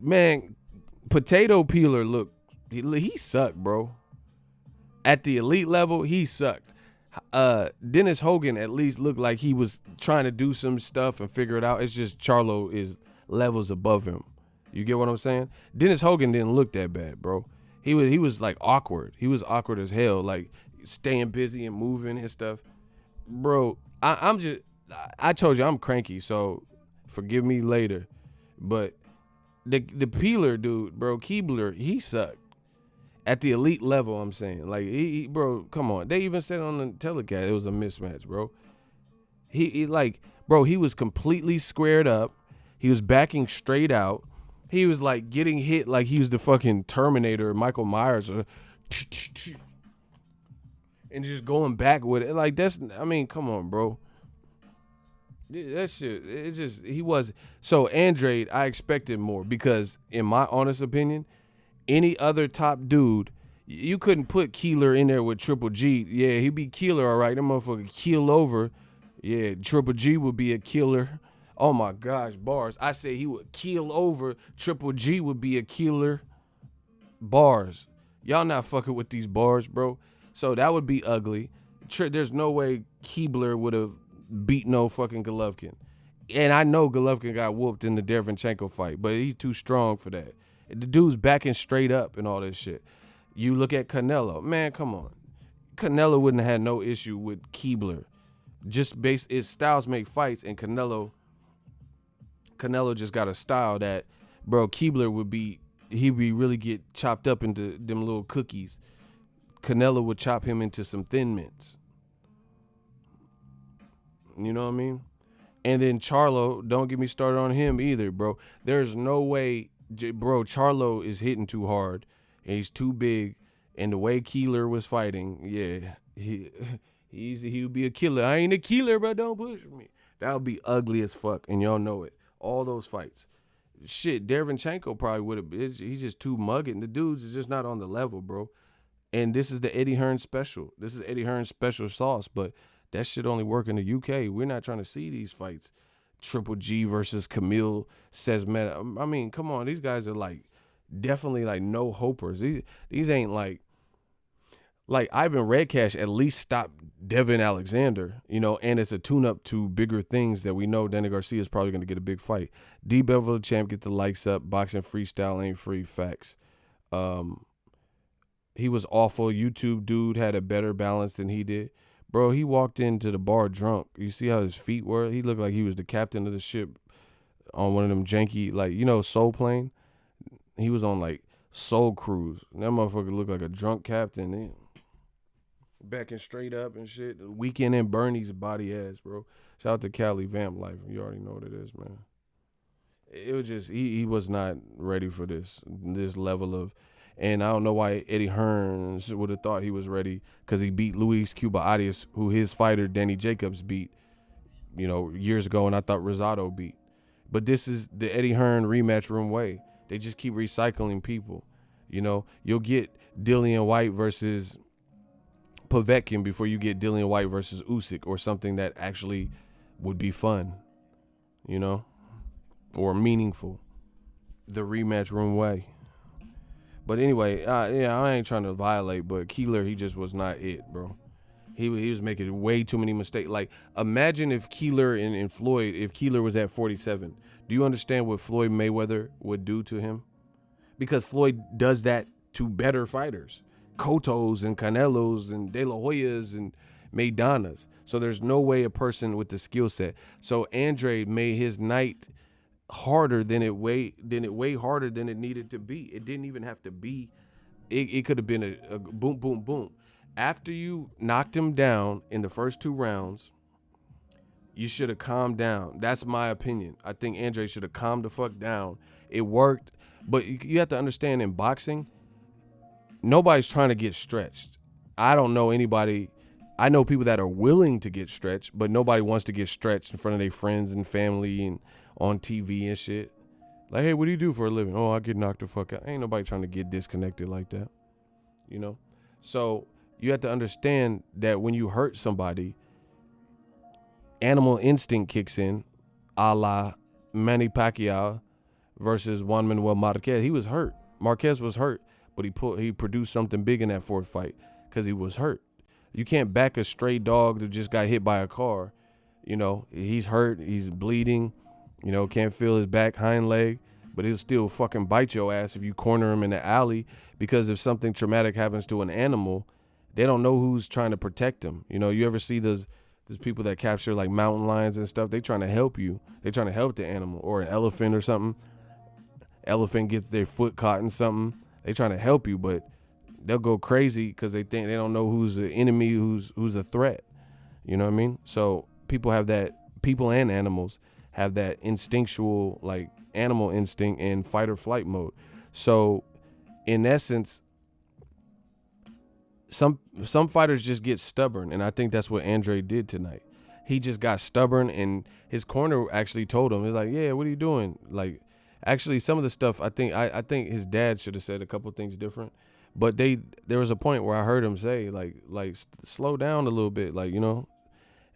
man, Potato Peeler looked, he sucked, bro. At the elite level, he sucked. Dennis Hogan at least looked like he was trying to do some stuff and figure it out. It's just Charlo is levels above him. You get what I'm saying? Dennis Hogan didn't look that bad, bro. He was like awkward. He was awkward as hell, like staying busy and moving and stuff. Bro, I told you I'm cranky, so forgive me later. But the Peeler dude, bro, Keebler, he sucked. At the elite level, I'm saying. Like, he bro, come on. They even said on the telecast it was a mismatch, bro. He was completely squared up. He was backing straight out. He was, like, getting hit like he was the fucking Terminator, Michael Myers, and just going back with it. Like, come on, bro. That shit, he was. So, Andrade, I expected more because, in my honest opinion, any other top dude, you couldn't put Keeler in there with Triple G. Yeah, he'd be Keeler, all right. That motherfucker keel over. Yeah, Triple G would be a killer. Oh, my gosh, bars. I said he would keel over. Triple G would be a killer. Bars. Y'all not fucking with these bars, bro. So that would be ugly. There's no way Keebler would have beat no fucking Golovkin. And I know Golovkin got whooped in the Derevyanchenko fight, but he's too strong for that. The dude's backing straight up and all this shit. You look at Canelo. Man, come on. Canelo wouldn't have had no issue with Keebler. Just based, its styles make fights, and Canelo just got a style that, bro, Keebler he'd be really get chopped up into them little cookies. Canelo would chop him into some Thin Mints. You know what I mean? And then Charlo, don't get me started on him either, bro. There's no way, bro, Charlo is hitting too hard, and he's too big, and the way Keeler was fighting, yeah, he would be a killer. I ain't a killer, bro, don't push me. That would be ugly as fuck, and y'all know it. All those fights. Shit, Derevyanchenko probably would have, he's just too mugging. The dudes is just not on the level, bro. And this is the Eddie Hearn special. This is Eddie Hearn's special sauce, but that shit only work in the UK. We're not trying to see these fights. Triple G versus Camille Sesmet. I mean, come on. These guys are like definitely like no hopers. These ain't like Ivan Redcash at least stopped Devin Alexander, you know, and it's a tune-up to bigger things that we know Danny Garcia is probably going to get a big fight. D. Beverly Champ, get the likes up. Boxing freestyle ain't free. Facts. He was awful. YouTube dude had a better balance than he did. Bro, he walked into the bar drunk. You see how his feet were? He looked like he was the captain of the ship on one of them janky, like, you know, Soul Plane. He was on, like, Soul Cruise. That motherfucker looked like a drunk captain. Backing straight up and shit. The Weekend in Bernie's body ass, bro. Shout out to Cali Vamp Life. You already know what it is, man. It was just, he was not ready for this level of, and I don't know why Eddie Hearn would have thought he was ready, because he beat Luis Cuba Arias, who his fighter Danny Jacobs beat, you know, years ago, and I thought Rosado beat. But this is the Eddie Hearn rematch room way. They just keep recycling people. You know, you'll get Dillian White versus Povetkin before you get Dillian White versus Usyk, or something that actually would be fun, you know, or meaningful. The rematch room way. But anyway, yeah, I ain't trying to violate, but Keeler, he just was not it, bro. He was making way too many mistakes. Like, imagine if Keeler and Floyd, if Keeler was at 47. Do you understand what Floyd Mayweather would do to him? Because Floyd does that to better fighters. Cottos and Canelos and De La Hoyas and Maidanas. So there's no way a person with the skill set. So Andrade made his night harder than it way harder than it needed to be. It didn't even have to be. It could have been a boom, boom, boom. After you knocked him down in the first 2 rounds, you should have calmed down. That's my opinion. I think Andre should have calmed the fuck down. It worked, but you have to understand, in boxing, nobody's trying to get stretched. I don't know anybody. I know people that are willing to get stretched, but nobody wants to get stretched in front of their friends and family and on TV and shit. Like, hey, what do you do for a living? Oh, I get knocked the fuck out. Ain't nobody trying to get disconnected like that, you know? So you have to understand that when you hurt somebody, animal instinct kicks in, a la Manny Pacquiao versus Juan Manuel Marquez. He was hurt. Marquez was hurt, but he produced something big in that 4th fight because he was hurt. You can't back a stray dog that just got hit by a car. You know, he's hurt, he's bleeding, you know, can't feel his back hind leg, but he'll still fucking bite your ass if you corner him in the alley, because if something traumatic happens to an animal, they don't know who's trying to protect them. You know, you ever see those people that capture like mountain lions and stuff? They trying to help you. They trying to help the animal, or an elephant or something. Elephant gets their foot caught in something. They trying to help you, but they'll go crazy because they think they don't know who's the enemy, who's a threat. You know what I mean? So people have that. People and animals have that instinctual, like, animal instinct and fight or flight mode. So in essence, some fighters just get stubborn, and I think that's what Andre did tonight. He just got stubborn, and his corner actually told him, he's like, yeah, what are you doing? Like, actually, some of the stuff, I think his dad should have said a couple things different, but there was a point where I heard him say, like slow down a little bit, like, you know,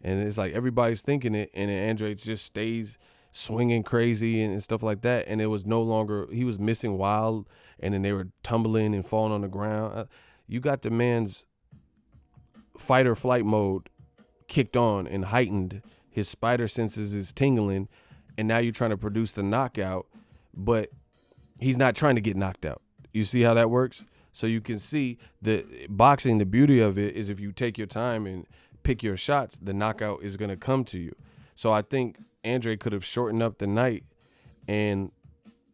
and it's like everybody's thinking it, and then Andre just stays swinging crazy and stuff like that, and it was no longer, he was missing wild, and then they were tumbling and falling on the ground. You got the man's fight or flight mode kicked on and heightened. His spider senses is tingling, and now you're trying to produce the knockout, but he's not trying to get knocked out. You see how that works? So you can see the boxing, the beauty of it is if you take your time and pick your shots, the knockout is going to come to you. So I think Andrade could have shortened up the night and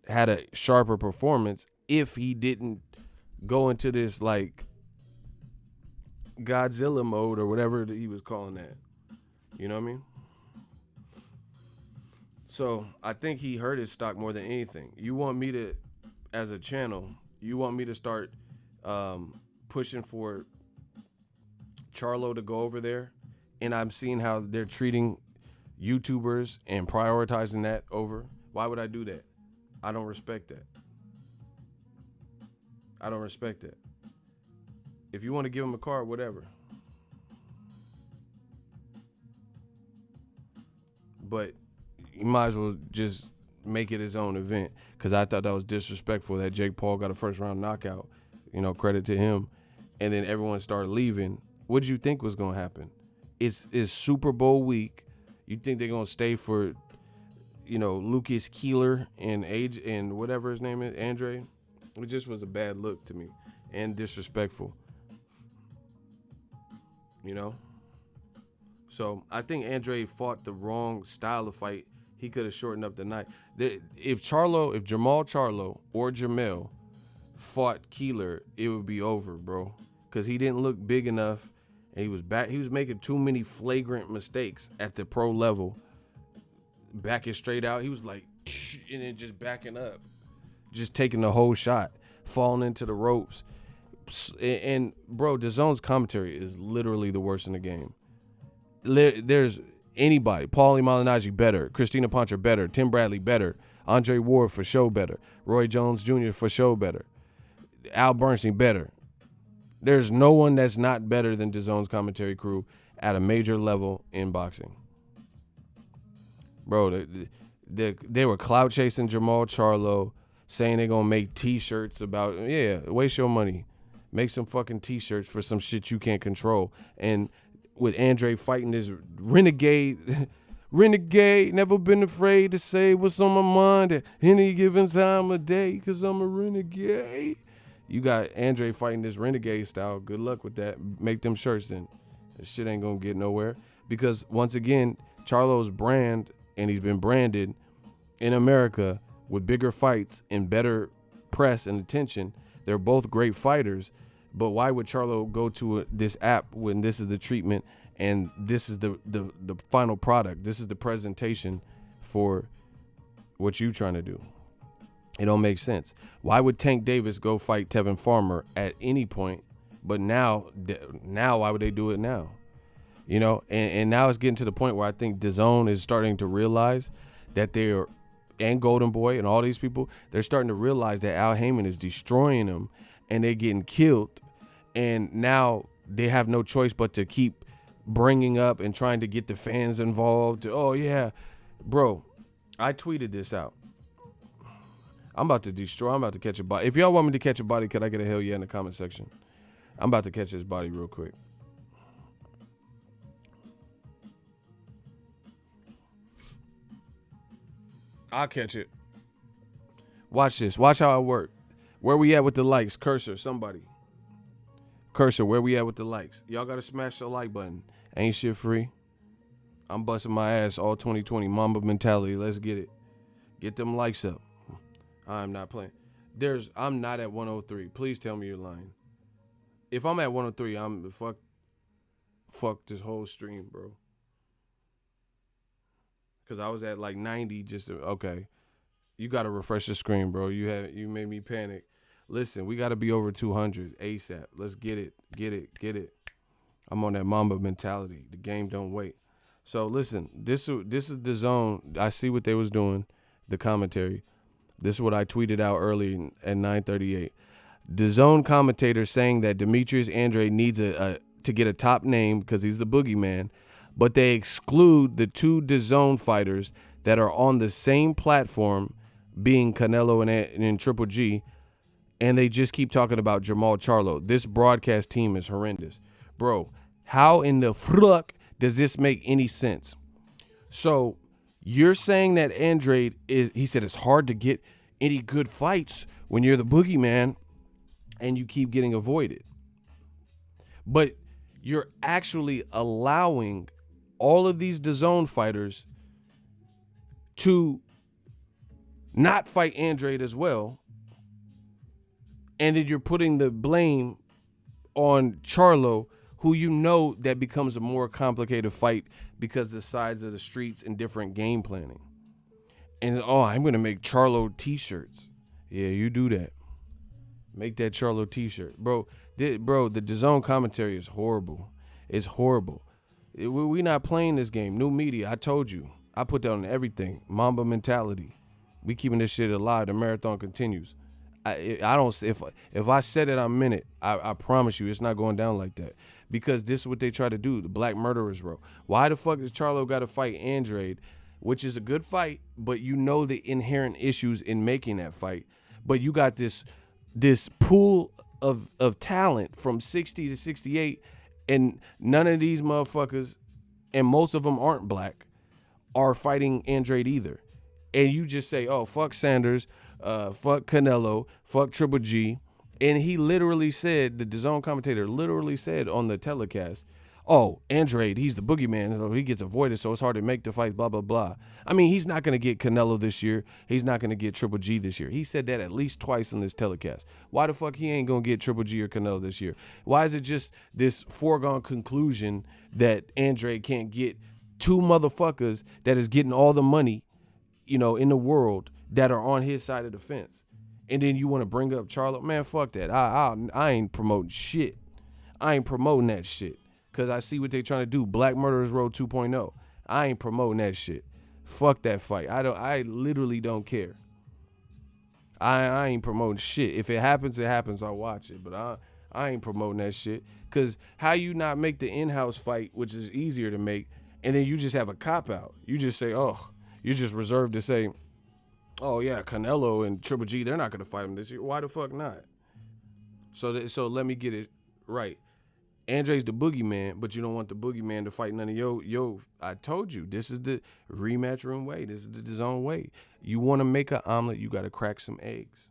had a sharper performance if he didn't go into this like Godzilla mode or whatever he was calling that. You know what I mean? So I think he hurt his stock more than anything. You want me to, as a channel, you want me to start pushing for Charlo to go over there, and I'm seeing how they're treating YouTubers and prioritizing that over. Why would I do that? I don't respect that. I don't respect that. If you want to give him a card, whatever. But you might as well just make it his own event, because I thought that was disrespectful that Jake Paul got a first round knockout. You know, credit to him. And then everyone started leaving. What did you think was going to happen? It's Super Bowl week. You think they're going to stay for, you know, Lucas Keeler and whatever his name is, Andrade? It just was a bad look to me and disrespectful. You know? So I think Andrade fought the wrong style of fight. He could have shortened up the night. If Jamal Charlo or Jamel fought Keeler, it would be over, bro. Because he didn't look big enough, and he was making too many flagrant mistakes at the pro level. Backing straight out, he was like, and then just backing up, just taking the whole shot, falling into the ropes. And bro, Dazon's commentary is literally the worst in the game. There's anybody, Paulie Malignaggi better, Christina Poncher better, Tim Bradley better, Andre Ward for sure better, Roy Jones Jr. for sure better, Al Bernstein better. There's no one that's not better than DAZN's commentary crew at a major level in boxing. Bro, they were clout chasing Jamal Charlo, saying they're going to make T-shirts about, yeah, waste your money. Make some fucking T-shirts for some shit you can't control. And with Andrade fighting this renegade, never been afraid to say what's on my mind at any given time of day, because I'm a renegade. You got Andrade fighting this renegade style. Good luck with that. Make them shirts then. This shit ain't going to get nowhere. Because once again, Charlo's brand, and he's been branded in America with bigger fights and better press and attention. They're both great fighters. But why would Charlo go to this app when this is the treatment and this is the final product? This is the presentation for what you're trying to do. It don't make sense. Why would Tank Davis go fight Tevin Farmer at any point? But now why would they do it now? You know, and now it's getting to the point where I think DAZN is starting to realize that they're, and Golden Boy and all these people, they're starting to realize that Al Heyman is destroying them and they're getting killed. And now they have no choice but to keep bringing up and trying to get the fans involved. Oh, yeah. Bro, I tweeted this out. I'm about to catch a body. If y'all want me to catch a body, could I get a hell yeah in the comment section? I'm about to catch this body real quick. I'll catch it. Watch this. Watch how I work. Where we at with the likes? Cursor, somebody. Cursor, where we at with the likes? Y'all got to smash the like button. Ain't shit free. I'm busting my ass all 2020. Mamba mentality. Let's get it. Get them likes up. I'm not playing. I'm not at 103. Please tell me you're lying. If I'm at 103, I'm fuck this whole stream, bro. Because I was at like 90 okay. You got to refresh the screen, bro. You made me panic. Listen, we got to be over 200 ASAP. Let's get it. Get it. I'm on that Mamba mentality. The game don't wait. So listen, this is DAZN. I see what they was doing, the commentary. This is what I tweeted out early at 9:38. DAZN commentator saying that Demetrius Andrade needs to get a top name because he's the boogeyman, but they exclude the two DAZN fighters that are on the same platform, being Canelo and Triple G, and they just keep talking about Jamal Charlo. This broadcast team is horrendous. Bro, how in the fuck does this make any sense? So you're saying that Andrade he said it's hard to get any good fights when you're the boogeyman, and you keep getting avoided. But you're actually allowing all of these DAZN fighters to not fight Andrade as well. And then you're putting the blame on Charlo, who you know that becomes a more complicated fight because the sides of the streets and different game planning. And I'm going to make Charlo t-shirts. Yeah, you do that. Make that Charlo t-shirt. Bro, the DAZN commentary is horrible. It's horrible. We not playing this game. New media, I told you. I put that on everything. Mamba mentality. We keeping this shit alive. The marathon continues. I don't. If I said it, I meant it. I promise you, it's not going down like that. Because this is what they try to do. The Black Murderers Row. Why the fuck does Charlo got to fight Andrade, which is a good fight, but you know the inherent issues in making that fight. But you got this pool of talent from 60 to 68, and none of these motherfuckers, and most of them aren't black, are fighting Andrade either. And you just say, oh, fuck Sanders, fuck Canelo, fuck Triple G. And he literally said, the DAZN commentator literally said on the telecast, oh, Andrade, he's the boogeyman, so he gets avoided, so it's hard to make the fight, blah, blah, blah. I mean, he's not going to get Canelo this year. He's not going to get Triple G this year. He said that at least twice on this telecast. Why the fuck he ain't going to get Triple G or Canelo this year? Why is it just this foregone conclusion that Andrade can't get two motherfuckers that is getting all the money, in the world that are on his side of the fence? And then you want to bring up Charlo? Man, fuck that. I ain't promoting shit. I ain't promoting that shit. Because I see what they trying to do. Black Murderers Row 2.0. I ain't promoting that shit. Fuck that fight. I literally don't care. I ain't promoting shit. If it happens, it happens. I'll watch it. But I ain't promoting that shit. Because how you not make the in-house fight, which is easier to make, and then you just have a cop-out. You just say, you just reserved to say, oh, yeah, Canelo and Triple G, they're not going to fight him this year. Why the fuck not? So let me get it right. Andre's the boogeyman, but you don't want the boogeyman to fight none of yo. I told you, this is the rematch room way. This is the DAZN way. You want to make an omelet, you got to crack some eggs.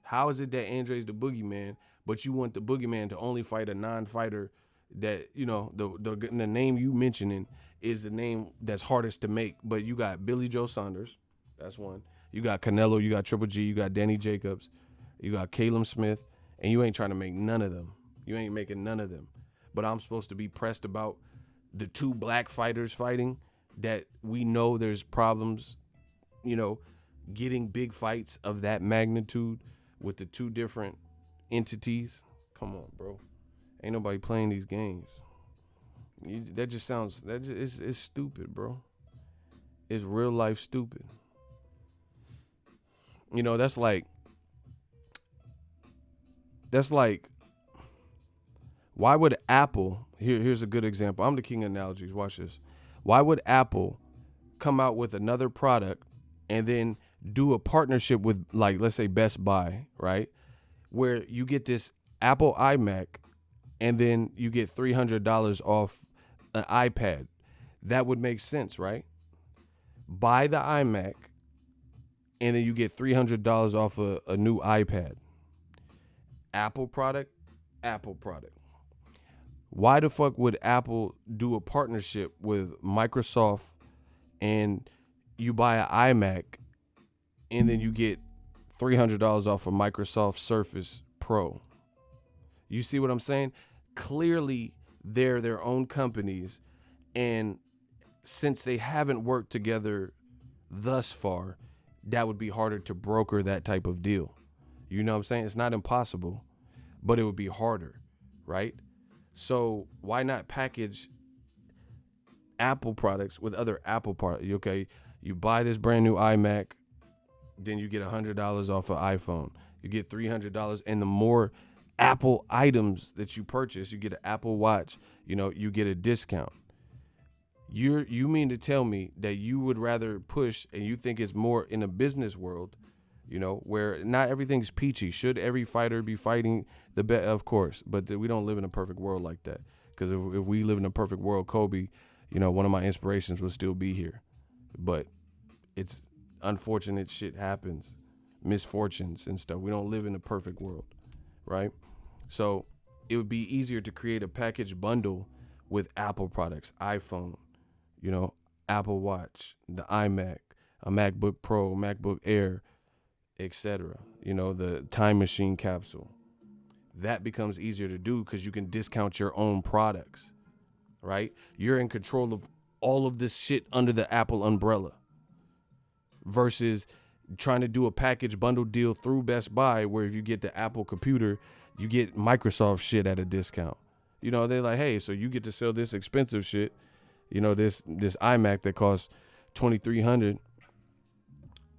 How is it that Andre's the boogeyman, but you want the boogeyman to only fight a non-fighter that, the name you mentioning is the name that's hardest to make, but you got Billy Joe Saunders. That's one. You got Canelo, you got Triple G, you got Danny Jacobs, you got Caleb Smith, and you ain't trying to make none of them. You ain't making none of them. But I'm supposed to be pressed about the two black fighters fighting that we know there's problems, getting big fights of that magnitude with the two different entities. Come on, bro. Ain't nobody playing these games. It's stupid, bro. It's real life stupid. That's like, why would Apple, here's a good example. I'm the king of analogies. Watch this. Why would Apple come out with another product and then do a partnership with, like, let's say Best Buy, right? Where you get this Apple iMac and then you get $300 off an iPad. That would make sense, right? Buy the iMac and then you get $300 off a new iPad. Apple product. Why the fuck would Apple do a partnership with Microsoft and you buy an iMac and then you get $300 off a Microsoft Surface Pro? You see what I'm saying? Clearly, they're their own companies, and since they haven't worked together thus far, that would be harder to broker that type of deal. You know what I'm saying? It's not impossible, but it would be harder, right? So why not package Apple products with other Apple products? Okay, you buy this brand new iMac, then you get $100 off an iPhone. You get $300, and the more Apple items that you purchase, you get an Apple Watch, you get a discount. You mean to tell me that you would rather push, and you think it's more in a business world, where not everything's peachy. Should every fighter be fighting the best? Of course, but we don't live in a perfect world like that. Because if we live in a perfect world, Kobe, one of my inspirations would still be here. But it's unfortunate shit happens, misfortunes and stuff. We don't live in a perfect world, right? So it would be easier to create a package bundle with Apple products, iPhone, Apple Watch, the iMac, a MacBook Pro, MacBook Air, etc. The time machine capsule. That becomes easier to do because you can discount your own products, right? You're in control of all of this shit under the Apple umbrella versus trying to do a package bundle deal through Best Buy where if you get the Apple computer, you get Microsoft shit at a discount. They're like, hey, so you get to sell this expensive shit, this iMac that costs $2,300,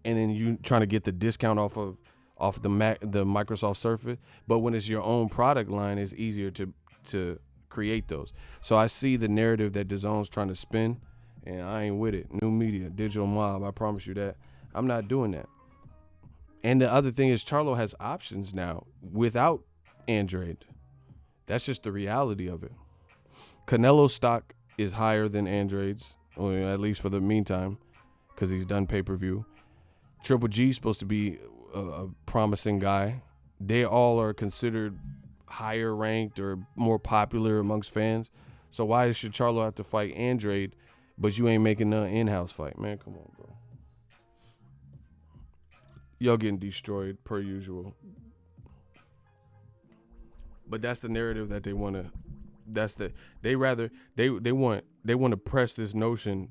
and then you trying to get the discount off the Microsoft Surface. But when it's your own product line, it's easier to create those. So I see the narrative that DAZN's trying to spin, and I ain't with it. New media, digital mob, I promise you that. I'm not doing that. And the other thing is Charlo has options now without Andrade. That's just the reality of it. Canelo's stock is higher than Andrade's, or at least for the meantime, because he's done pay-per-view. Triple G's supposed to be a promising guy. They all are considered higher ranked or more popular amongst fans. So why should Charlo have to fight Andrade, but you ain't making an in-house fight? Man, come on, bro. Y'all getting destroyed per usual. But that's the narrative that they want to. They want to press this notion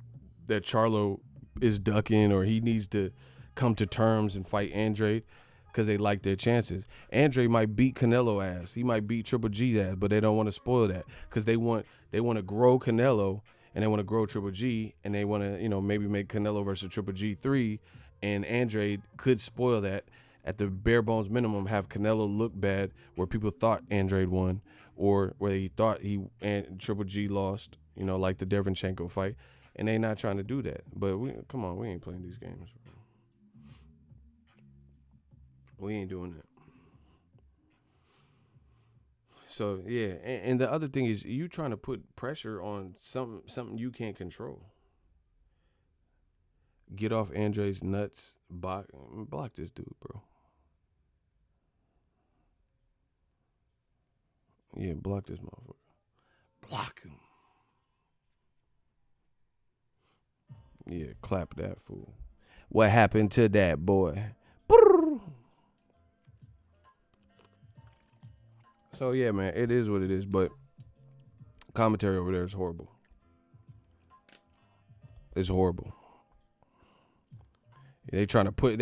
that Charlo is ducking or he needs to come to terms and fight Andrade because they like their chances. Andrade might beat Canelo ass. He might beat Triple G's ass, but they don't want to spoil that because they want to grow Canelo and they want to grow Triple G and they want to maybe make Canelo versus Triple G 3, and Andrade could spoil that. At the bare bones minimum, have Canelo look bad where people thought Andrade won or where he thought Triple G lost, like the Derevyanchenko fight, and they not trying to do that. But we ain't playing these games. We ain't doing that. So yeah, and the other thing is you trying to put pressure on something you can't control. Get off Andrade's nuts. Block this dude, bro. Yeah, block this motherfucker. Block him. Yeah, clap that fool. What happened to that boy? So yeah, man, it is what it is, but commentary over there is horrible. It's horrible. They trying to put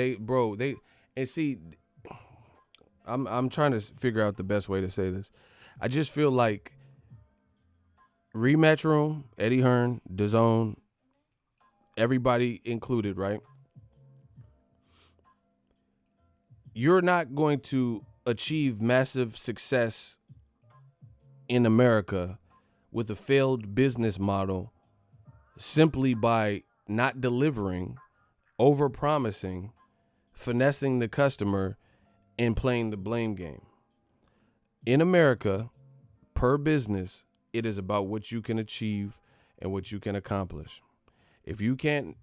I'm trying to figure out the best way to say this. I just feel like Rematch Room, Eddie Hearn, Dazn, everybody included, right? You're not going to achieve massive success in America with a failed business model simply by not delivering, over-promising, finessing the customer, and playing the blame game. In America, per business, it is about what you can achieve and what you can accomplish. If you can't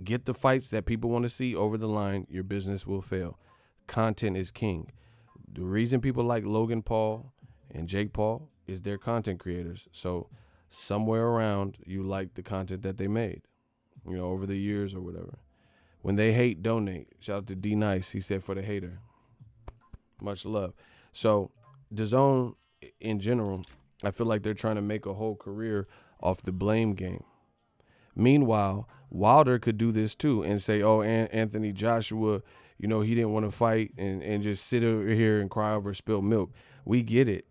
get the fights that people want to see over the line, your business will fail. Content is king. The reason people like Logan Paul and Jake Paul is they're content creators. So somewhere around, you like the content that they made, over the years or whatever. When they hate, donate. Shout out to D Nice. He said for the hater. Much love. So DAZN in general, I feel like they're trying to make a whole career off the blame game. Meanwhile, Wilder could do this too and say, oh, Anthony Joshua, he didn't want to fight and just sit over here and cry over spilled milk. We get it.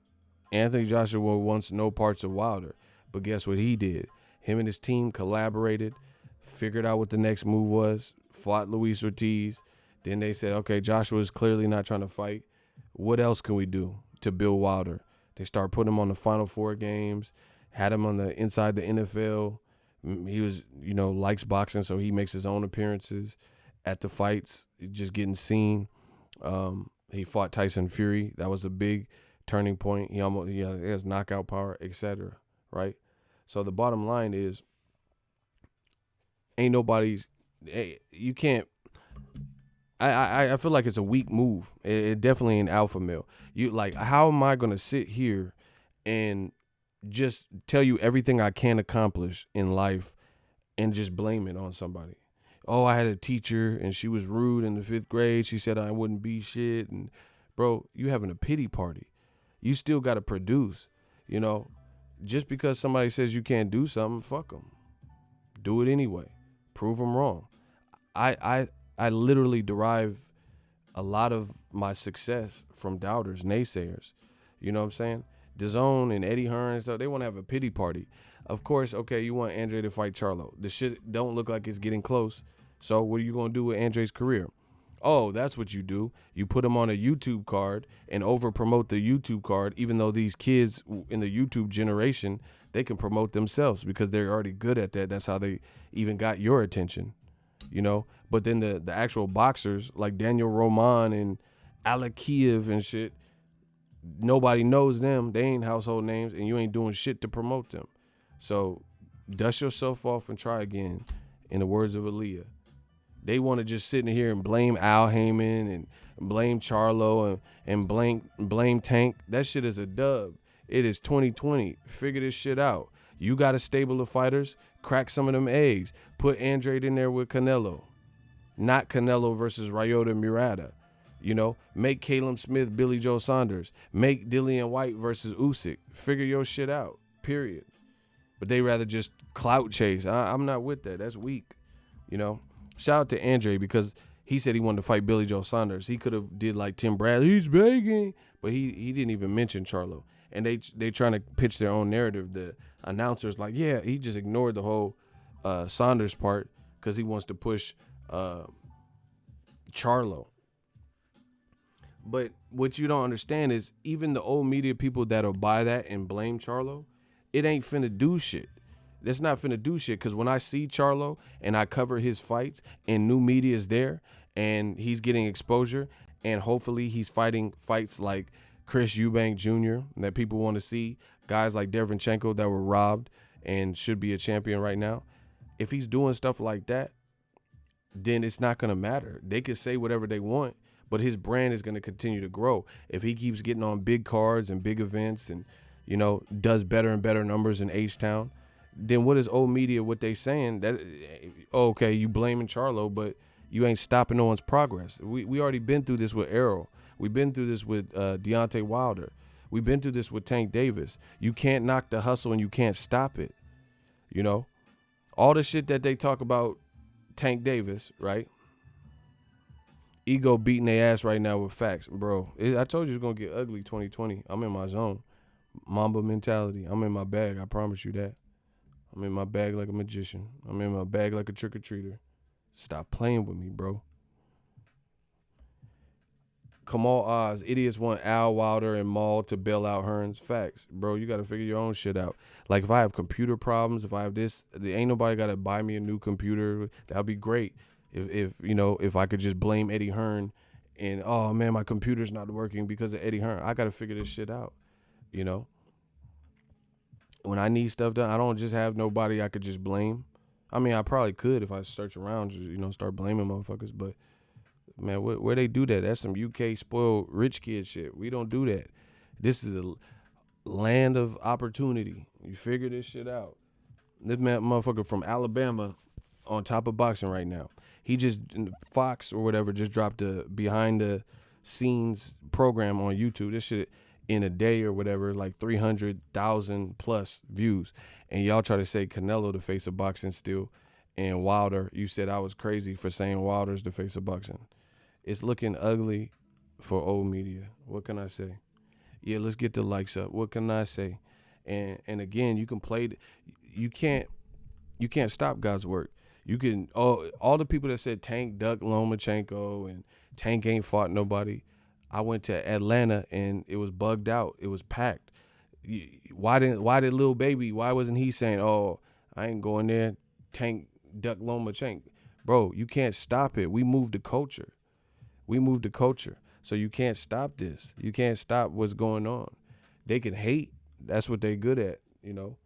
Anthony Joshua wants no parts of Wilder. But guess what he did? Him and his team collaborated, figured out what the next move was, fought Luis Ortiz. Then they said, okay, Joshua's clearly not trying to fight. What else can we do to build Wilder? They start putting him on the Final Four games, had him on the inside the NFL. He was, likes boxing, so he makes his own appearances at the fights, just getting seen. He fought Tyson Fury. That was a big turning point. He has knockout power, etc. Right? So the bottom line is, you can't. I feel like it's a weak move. It definitely an alpha male. You like, how am I gonna sit here and just tell you everything I can accomplish in life and just blame it on somebody? Oh, I had a teacher and she was rude in the 5th grade. She said I wouldn't be shit. And bro, you having a pity party. You still got to produce, you know. Just because somebody says you can't do something, fuck them. Do it anyway. Prove them wrong. I literally derive a lot of my success from doubters, naysayers. You know what I'm saying? Dazn and Eddie Hearn and stuff, they want to have a pity party. Of course, okay, you want Andrade to fight Charlo. The shit don't look like it's getting close. So what are you going to do with Andrade's career? Oh, that's what you do. You put him on a YouTube card and over promote the YouTube card, even though these kids in the YouTube generation, they can promote themselves because they're already good at that. That's how they even got your attention, you know? But then the actual boxers like Daniel Roman and Alec Kiev and shit, nobody knows them. They ain't household names, and you ain't doing shit to promote them. So dust yourself off and try again, in the words of Aaliyah. They want to just sit in here and blame Al Heyman and blame Charlo and blame Tank. That shit is a dub. It is 2020. Figure this shit out. You got a stable of fighters. Crack some of them eggs. Put Andrade in there with Canelo. Not Canelo versus Ryota Murata. You know, make Caleb Smith Billy Joe Saunders. Make Dillian White versus Usyk. Figure your shit out. Period. But they rather just clout chase. I'm not with that. That's weak. You know. Shout out to Andre because he said he wanted to fight Billy Joe Saunders. He could have did like Tim Bradley. He's begging, but he didn't even mention Charlo. And they trying to pitch their own narrative. The announcers like, yeah, he just ignored the whole Saunders part because he wants to push Charlo. But what you don't understand is even the old media people that'll buy that and blame Charlo, it ain't finna do shit. That's not finna do shit because when I see Charlo and I cover his fights and new media is there and he's getting exposure and hopefully he's fighting fights like Chris Eubank Jr. that people want to see, guys like Derevchenko that were robbed and should be a champion right now. If he's doing stuff like that, then it's not going to matter. They could say whatever they want, but his brand is going to continue to grow. If he keeps getting on big cards and big events and, you know, does better and better numbers in H-Town, then what is old media, what they saying? That okay, you blaming Charlo, but you ain't stopping no one's progress. We already been through this with Errol. We've been through this with Deontay Wilder. We've been through this with Tank Davis. You can't knock the hustle and you can't stop it. You know? All the shit that they talk about Tank Davis, right? Ego beating their ass right now with facts. Bro, I told you it's going to get ugly 2020. I'm in my zone. Mamba mentality. I'm in my bag. I promise you that. I'm in my bag like a magician. I'm in my bag like a trick-or-treater. Stop playing with me, bro. Kamal Oz, idiots want Al Wilder and Maul to bail out Hearns. Facts. Bro, you got to figure your own shit out. Like, if I have computer problems, if I have this, there ain't nobody got to buy me a new computer. That would be great. If you know, if I could just blame Eddie Hearn and, oh, man, my computer's not working because of Eddie Hearn. I got to figure this shit out, you know? When I need stuff done, I don't just have nobody I could just blame. I mean, I probably could if I search around, just, you know, start blaming motherfuckers. But, man, where they do that? That's some UK spoiled rich kid shit. We don't do that. This is a land of opportunity. You figure this shit out. This man, motherfucker from Alabama on top of boxing right now. He just, Fox or whatever, just dropped a behind the scenes program on YouTube. This shit in a day or whatever, like 300,000 plus views. And y'all try to say Canelo the face of boxing still. And Wilder, you said I was crazy for saying Wilder's the face of boxing. It's looking ugly for old media. What can I say? Yeah, let's get the likes up. What can I say? And again, you can play. You can't stop God's work. You can all the people that said Tank ducked Lomachenko and Tank ain't fought nobody. I went to Atlanta and it was bugged out. It was packed. Why did Lil Baby? Why wasn't he saying, "Oh, I ain't going there"? Tank duck Lomachenko, bro. You can't stop it. We moved the culture. So you can't stop this. You can't stop what's going on. They can hate. That's what they're good at. You know.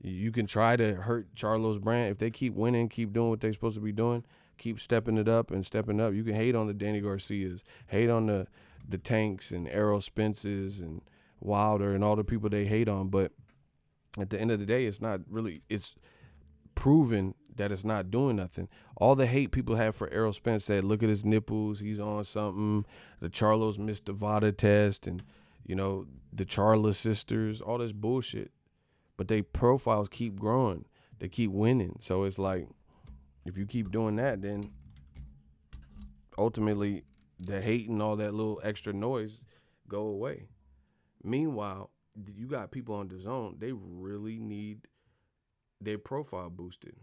You can try to hurt Charlo's brand if they keep winning, keep doing what they're supposed to be doing. keep stepping it up and stepping up. You can hate on the Danny Garcias, hate on the Tanks and Errol Spences and Wilder and all the people they hate on, but at the end of the day, it's proven that it's not doing nothing. All the hate people have for Errol Spence said, look at his nipples, he's on something. The Charlos missed the VADA test, and the Charlo sisters, all this bullshit. But they profiles keep growing. They keep winning. So it's like, if you keep doing that, then ultimately the hate and all that little extra noise go away. Meanwhile, you got people on Dazn, they really need their profile boosted.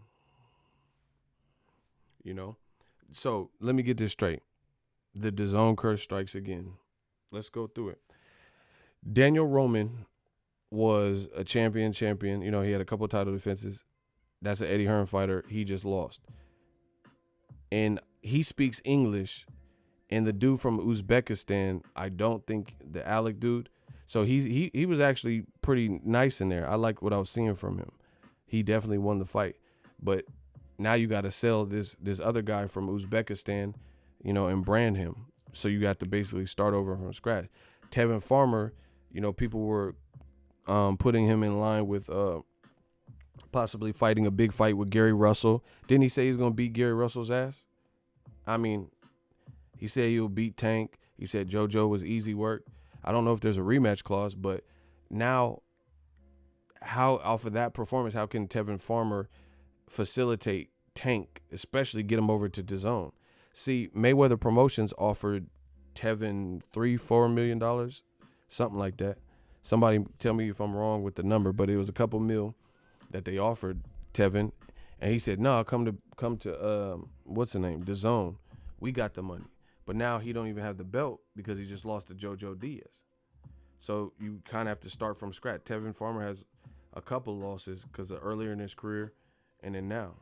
So let me get this straight. The Dazn curse strikes again. Let's go through it. Daniel Roman was a champion. He had a couple of title defenses. That's an Eddie Hearn fighter. He just lost. And he speaks English. And the dude from Uzbekistan, I don't think the Alec dude. So he was actually pretty nice in there. I like what I was seeing from him. He definitely won the fight. But now you got to sell this other guy from Uzbekistan, and brand him. So you got to basically start over from scratch. Tevin Farmer, people were putting him in line with possibly fighting a big fight with Gary Russell. Didn't he say he's going to beat Gary Russell's ass? I mean, he said he'll beat Tank. He said JoJo was easy work. I don't know if there's a rematch clause, but now how off of that performance, how can Tevin Farmer facilitate Tank, especially get him over to Dazn? See, Mayweather Promotions offered Tevin $3-4 million, something like that. Somebody tell me if I'm wrong with the number, but it was a couple mil that they offered Tevin, and he said, "No, come to what's the name, Dazn. We got the money." But now he don't even have the belt because he just lost to JoJo Diaz. So you kind of have to start from scratch. Tevin Farmer has a couple losses because of earlier in his career, and then now,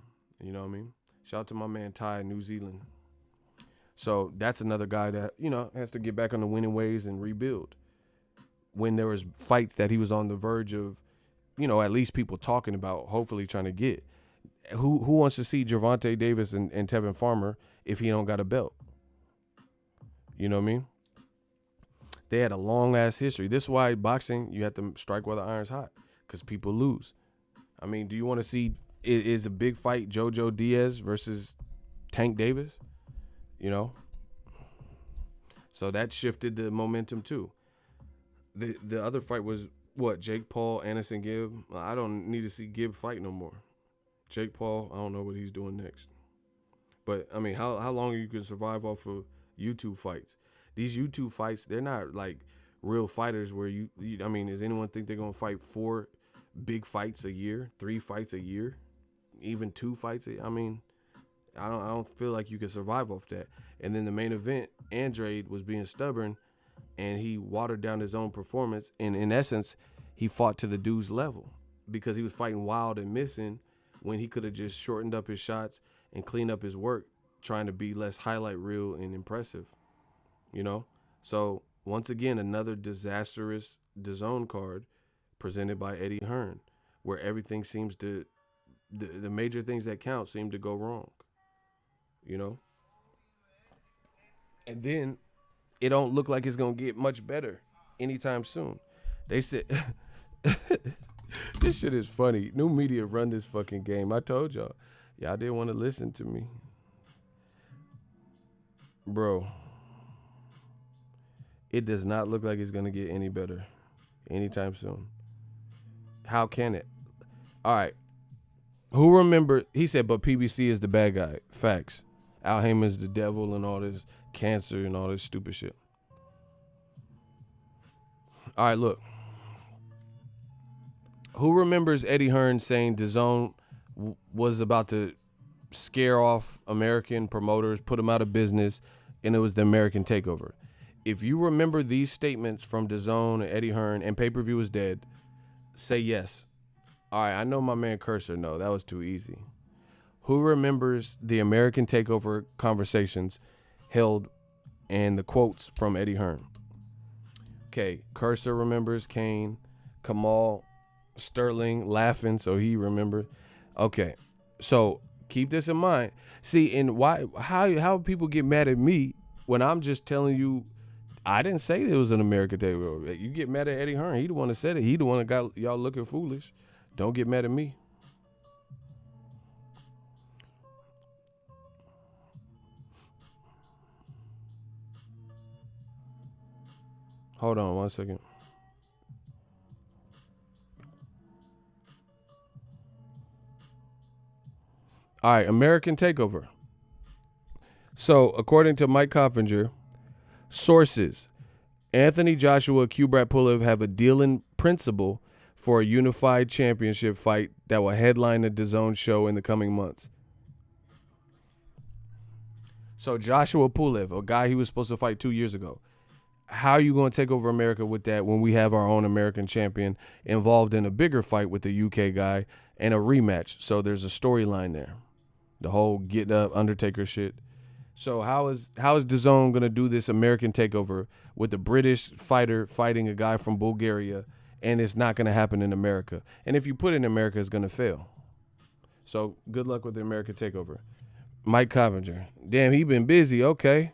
you know what I mean? Shout out to my man Ty in New Zealand. So that's another guy that has to get back on the winning ways and rebuild. When there was fights that he was on the verge of, at least people talking about, hopefully trying to get. Who wants to see Gervonta Davis and Tevin Farmer if he don't got a belt? You know what I mean? They had a long-ass history. This is why boxing, you have to strike while the iron's hot, because people lose. I mean, do you want to see, is a big fight JoJo Diaz versus Tank Davis? So that shifted the momentum too. The other fight was what? Jake Paul, Anderson Gibb. I don't need to see Gibb fight no more. Jake Paul, I don't know what he's doing next. But I mean, how long you can survive off of YouTube fights? These YouTube fights, they're not like real fighters where I mean, does anyone think they're gonna fight 4 big fights a year, 3 fights a year, even 2 fights? I mean, I don't feel like you can survive off that. And then the main event, Andrade was being stubborn, and he watered down his own performance. And in essence, he fought to the dude's level because he was fighting wild and missing when he could have just shortened up his shots and cleaned up his work, trying to be less highlight reel and impressive. So once again, another disastrous Dazn card presented by Eddie Hearn, where everything seems to, the major things that count seem to go wrong. And then it don't look like it's gonna get much better anytime soon. They said this shit is funny. New media run this fucking game. I told y'all didn't want to listen to me, bro. It does not look like it's gonna get any better anytime soon. How can it? All right. Who remember? He said, but PBC is the bad guy. Facts. Al Heyman's the devil and all this cancer and all this stupid shit. All right, look. Who remembers Eddie Hearn saying Dazn was about to scare off American promoters, put them out of business, and it was the American takeover? If you remember these statements from Dazn and Eddie Hearn and pay-per-view is dead, say yes. All right, I know my man Cursor. No, that was too easy. Who remembers the American takeover conversations held and the quotes from Eddie Hearn? Okay, Cursor remembers, Kane, Kamal, Sterling laughing, so he remembered. Okay, so Keep this in mind. See, and how people get mad at me when I'm just telling you I didn't say it was an American takeover. You get mad at Eddie Hearn. He the one that said it. He the one that got y'all looking foolish. Don't get mad at me. Hold on 1 second. All right, American takeover. So, according to Mike Coppinger, sources, Anthony Joshua, Kubrat Pulev have a deal in principle for a unified championship fight that will headline the DAZN show in the coming months. So Joshua Pulev, a guy he was supposed to fight 2 years ago, how are you going to take over America with that when we have our own American champion involved in a bigger fight with the UK guy and a rematch? So there's a storyline there. The whole get up Undertaker shit. So how is DAZN going to do this American takeover with a British fighter fighting a guy from Bulgaria, and it's not going to happen in America? And if you put it in America, it's going to fail. So good luck with the American takeover. Mike Coppinger. Damn, he been busy. Okay.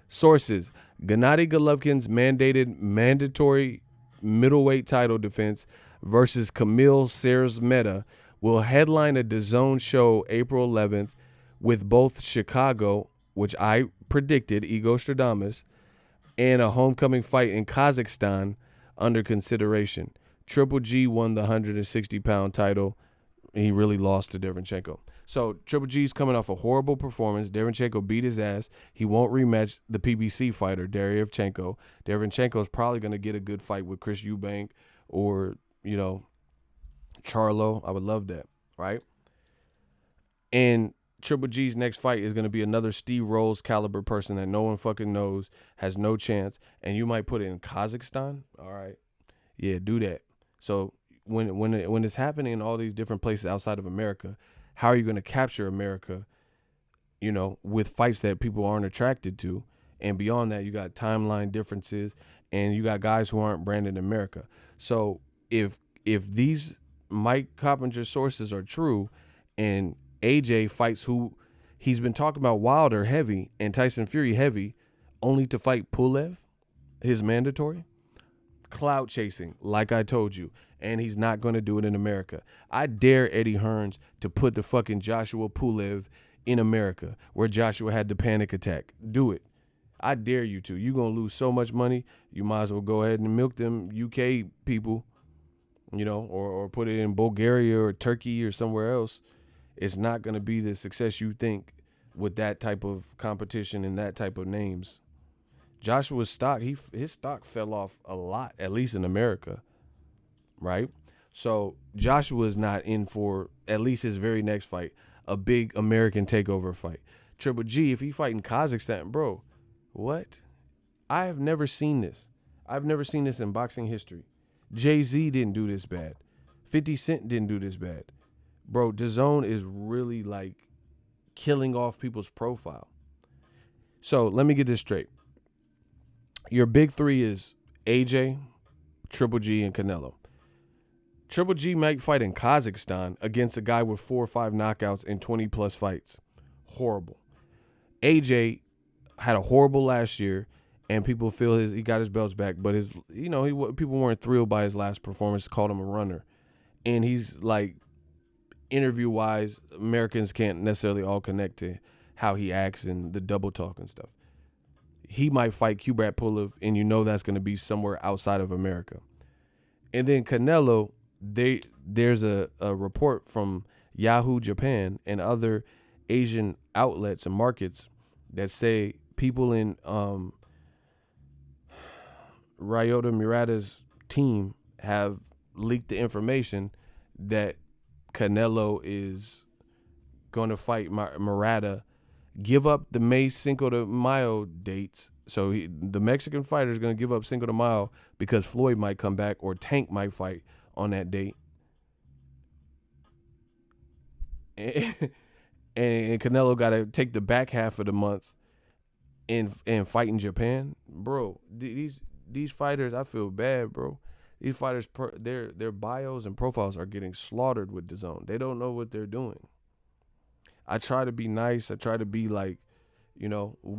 Sources. Gennady Golovkin's mandatory middleweight title defense versus Kamil Sersmeta will headline a DAZN show April 11th with both Chicago, which I predicted, Igor Stradamus, and a homecoming fight in Kazakhstan under consideration. Triple G won the 160-pound title. He really lost to Derevchenko. So Triple G's coming off a horrible performance. Derevchenko beat his ass. He won't rematch the PBC fighter, Derevchenko. Derevchenko is probably going to get a good fight with Chris Eubank or, Charlo. I would love that, right? And Triple G's next fight is going to be another Steve Rolls caliber person that no one fucking knows, has no chance, and you might put it in Kazakhstan. All right. Yeah, do that. So when it's happening in all these different places outside of America, how are you going to capture America, with fights that people aren't attracted to? And beyond that, you got timeline differences and you got guys who aren't branded America. So if these Mike Coppinger sources are true and AJ fights who he's been talking about, Wilder heavy and Tyson Fury heavy, only to fight Pulev, his mandatory, clout chasing, like I told you, and he's not going to do it in America. I dare Eddie Hearns to put the fucking Joshua Pulev in America where Joshua had the panic attack. Do it. I dare you to. You're going to lose so much money, you might as well go ahead and milk them UK people, or put it in Bulgaria or Turkey or somewhere else. It's not going to be the success you think with that type of competition and that type of names. Joshua's stock, his stock fell off a lot, at least in America, right? So Joshua is not in for, at least his very next fight, a big American takeover fight. Triple G, if he fight in Kazakhstan, bro, what? I have never seen this. I've never seen this in boxing history. Jay-Z didn't do this bad. 50 Cent didn't do this bad. Bro, DAZN is really killing off people's profile. So let me get this straight. Your big three is AJ, Triple G, and Canelo. Triple G might fight in Kazakhstan against a guy with 4 or 5 knockouts in 20-plus fights. Horrible. AJ had a horrible last year, and people feel he got his belts back, but people weren't thrilled by his last performance, called him a runner. And he's interview-wise, Americans can't necessarily all connect to how he acts and the double talk and stuff. He might fight Kubrat Pulev, and that's going to be somewhere outside of America. And then Canelo, there's a report from Yahoo Japan and other Asian outlets and markets that say people in Ryota Murata's team have leaked the information that Canelo is going to fight Murata, give up the May Cinco de Mayo dates. So the Mexican fighter is going to give up Cinco de Mayo because Floyd might come back or Tank might fight on that date. And Canelo got to take the back half of the month and fight in Japan. Bro, these fighters, I feel bad, bro. These fighters, their bios and profiles are getting slaughtered with DAZN. They don't know what they're doing. I try to be nice. I try to be like,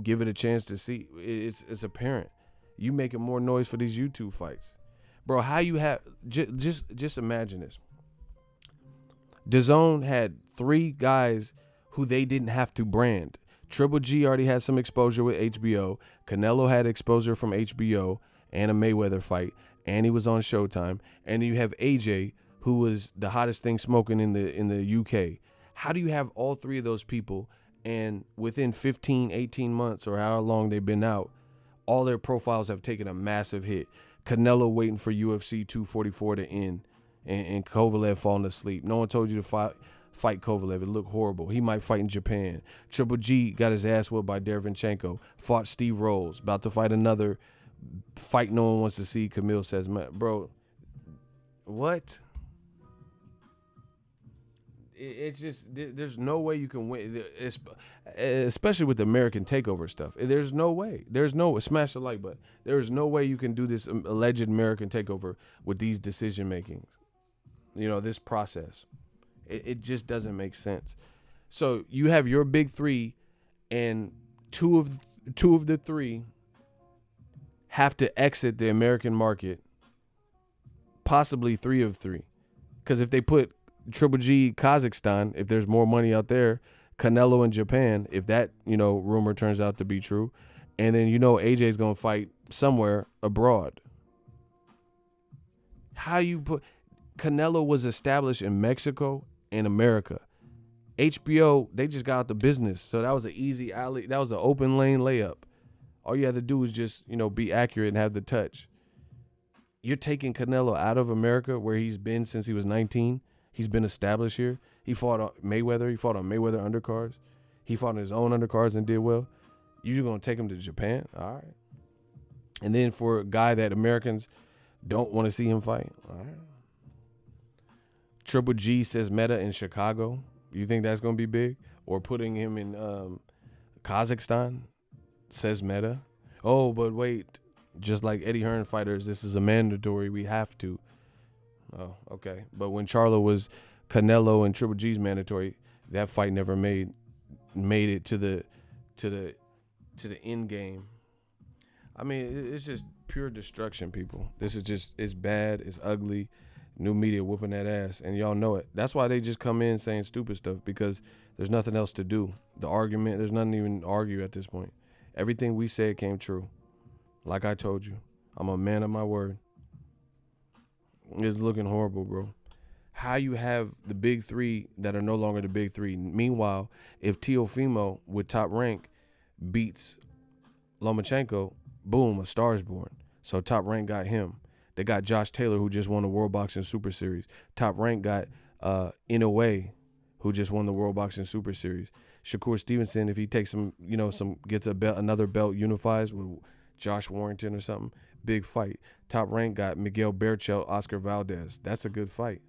give it a chance to see. It's apparent. You making more noise for these YouTube fights, bro. How you have just imagine this. Dazn had 3 guys who they didn't have to brand. Triple G already had some exposure with HBO. Canelo had exposure from HBO and a Mayweather fight, and he was on Showtime. And you have AJ, who was the hottest thing smoking in the UK. How do you have all 3 of those people, and within 15, 18 months or how long they've been out, all their profiles have taken a massive hit? Canelo waiting for UFC 244 to end, and Kovalev falling asleep. No one told you to fight Kovalev. It looked horrible. He might fight in Japan. Triple G got his ass whipped by Derevyanchenko. Fought Steve Rolls. About to fight another fight no one wants to see. Camille says, man, bro, what? It's just, there's no way you can win, especially with the American takeover stuff. There's no way. Smash the like button. There's no way you can do this alleged American takeover with these decision makings. This process. It just doesn't make sense. So you have your big 3, and two of the 3 have to exit the American market. Possibly 3 of 3, because if they put Triple G Kazakhstan, if there's more money out there, Canelo in Japan, if that rumor turns out to be true, and then AJ's gonna fight somewhere abroad. How you put Canelo was established in Mexico and America. HBO, they just got out the business, so that was an easy alley. That was an open lane layup. All you had to do was just be accurate and have the touch. You're taking Canelo out of America, where he's been since he was 19. He's been established here. He fought on Mayweather. He fought on Mayweather undercards. He fought on his own undercards and did well. You're going to take him to Japan? All right. And then for a guy that Americans don't want to see him fight? All right. Triple G says Meta in Chicago. You think that's going to be big? Or putting him in Kazakhstan? Says Meta. Oh, but wait. Just like Eddie Hearn fighters, this is a mandatory. We have to. Oh, okay. But when Charlo was Canelo and Triple G's mandatory, that fight never made it to the end game. I mean, it's just pure destruction, people. This is just, it's bad, it's ugly. New media whooping that ass, and y'all know it. That's why they just come in saying stupid stuff, because there's nothing else to do. The argument, there's nothing even to argue at this point. Everything we said came true. Like I told you, I'm a man of my word. It's looking horrible, bro. How you have the big 3 that are no longer the big 3. Meanwhile, if Teofimo with Top Rank beats Lomachenko, boom, a star is born. So Top Rank got him. They got Josh Taylor, who just won the World Boxing Super Series. Top Rank got Inoue, who just won the World Boxing Super Series. Shakur Stevenson, if he takes gets a belt, another belt, unifies with Josh Warrington or something, big fight. Top Rank got Miguel Berchelt, Oscar Valdez. That's a good fight.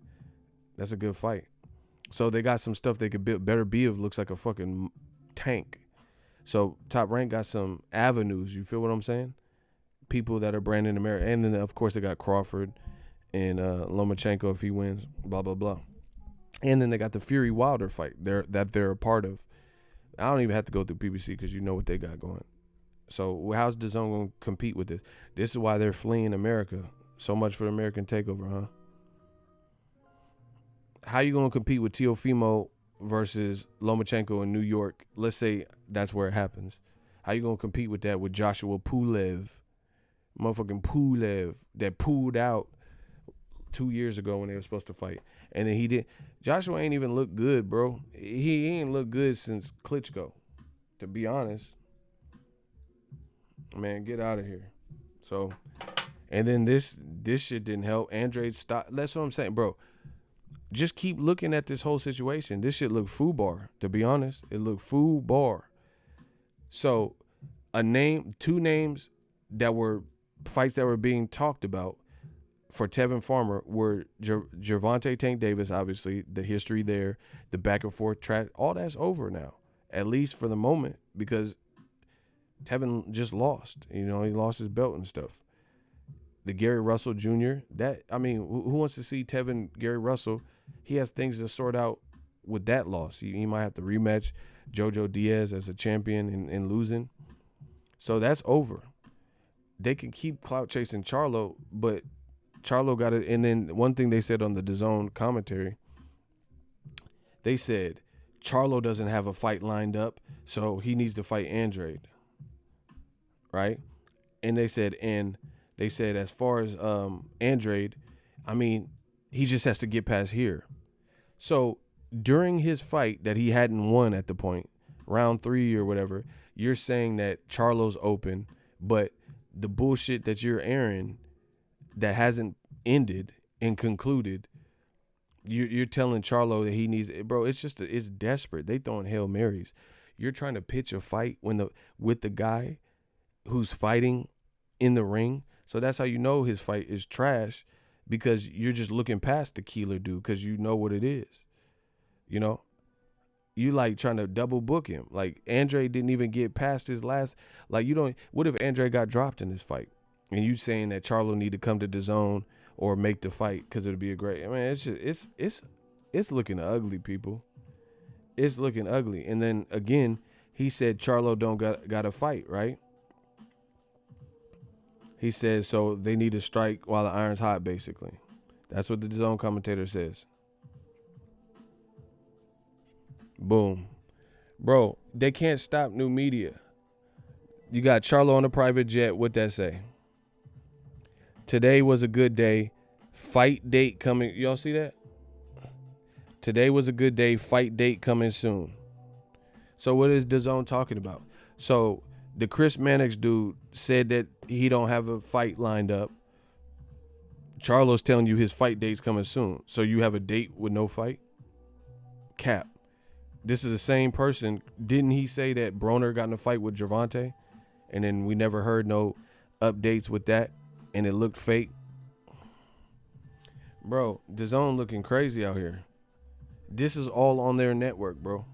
So they got some stuff they could better be of. Looks like a fucking tank. So Top Rank got some avenues. You feel what I'm saying? People that are branding America. And then, of course, they got Crawford and Lomachenko if he wins, blah, blah, blah. And then they got the Fury Wilder fight that they're a part of. I don't even have to go through PBC because you know what they got going. So how's DAZN going to compete with this? This is why they're fleeing America. So much for the American takeover, huh? How you going to compete with Teofimo versus Lomachenko in New York? Let's say that's where it happens. How you going to compete with that with Joshua Pulev? Motherfucking Pulev that pulled out 2 years ago when they were supposed to fight. And then he did. Joshua ain't even look good, bro. He ain't look good since Klitschko, to be honest. Man, get out of here. So, and then this shit didn't help. Andrade stopped. That's what I'm saying, bro. Just keep looking at this whole situation. This shit look foobar, to be honest. It looked foobar. So, two names that were fights that were being talked about for Tevin Farmer were Gervonta Tank Davis, obviously, the history there, the back and forth track, all that's over now, at least for the moment, because Tevin just lost. He lost his belt and stuff. The Gary Russell Jr., who wants to see Tevin, Gary Russell? He has things to sort out with that loss. He might have to rematch JoJo Diaz as a champion and losing. So that's over. They can keep clout chasing Charlo, but Charlo got it. And then one thing they said on the Dazn commentary, they said Charlo doesn't have a fight lined up, so he needs to fight Andrade, right? And they said as far as Andrade, I mean, he just has to get past here. So during his fight that he hadn't won at the point, round 3 or whatever, you're saying that Charlo's open, but the bullshit that you're airing that hasn't ended and concluded, you're telling Charlo that he needs it. Bro, it's desperate. They throwing Hail Marys. You're trying to pitch a fight with the guy who's fighting in the ring. So that's how you know his fight is trash, because you're just looking past the Keeler dude because you know what it is. You know? You like trying to double book him. Like Andrade didn't even get past his last. Like what if Andrade got dropped in this fight? And you saying that Charlo need to come to the zone or make the fight because it'll be a great. I mean, it's looking ugly, people. It's looking ugly. And then again, he said Charlo don't got to fight, right? He says so they need to strike while the iron's hot, basically. That's what the zone commentator says. Boom. Bro, they can't stop new media. You got Charlo on a private jet. What that say? Today was a good day. Fight date coming. Y'all see that? Today was a good day. Fight date coming soon. So what is DAZN talking about? So the Chris Mannix dude said that he don't have a fight lined up. Charlo's telling you his fight date's coming soon. So you have a date with no fight? Cap. This is the same person. Didn't he say that Broner got in a fight with Gervonta? And then we never heard no updates with that. And it looked fake. Bro, DAZN looking crazy out here. This is all on their network, bro.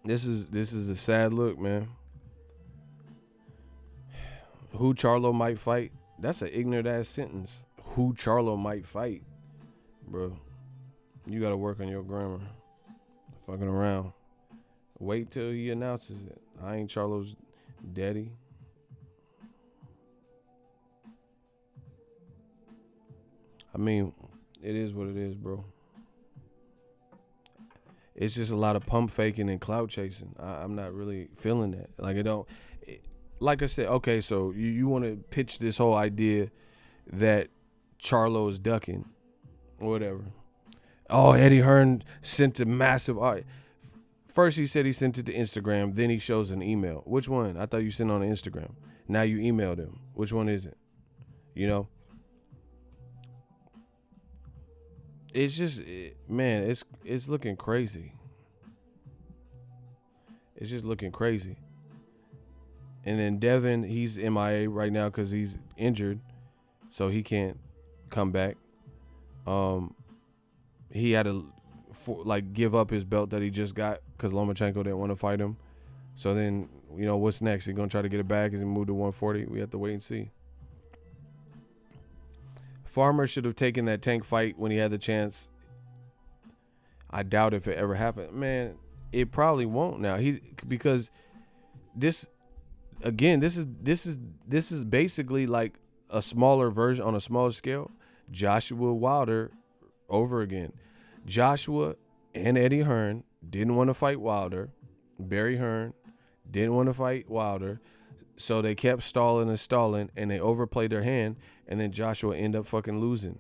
This is a sad look, man. Who Charlo might fight? That's an ignorant ass sentence. Who Charlo might fight, bro. You gotta work on your grammar. Fucking around. Wait till he announces it. I ain't Charlo's daddy. I mean, it is what it is, bro. It's just a lot of pump faking and clout chasing. I'm not really feeling that. Like like I said, okay, so you want to pitch this whole idea that Charlo is ducking or whatever. Oh, Eddie Hearn sent a massive. All right. First he said he sent it to Instagram, then he shows an email. Which one? I thought you sent on Instagram. Now you emailed him. Which one is it? You know? It's just, man, it's looking crazy. It's just looking crazy. And then Tevin, he's MIA right now because he's injured, so he can't come back. He had to give up his belt that he just got because Lomachenko didn't want to fight him. So then, you know, what's next? He's gonna try to get it back? Is he move to 140? We have to wait and see. Farmer should have taken that Tank fight when he had the chance. I doubt if it ever happened. Man, it probably won't now. Because this is basically like a smaller version on a smaller scale. Joshua Wilder over again. Joshua and Eddie Hearn didn't want to fight Wilder. Barry Hearn didn't want to fight Wilder. So they kept stalling, and they overplayed their hand, and then Joshua ended up fucking losing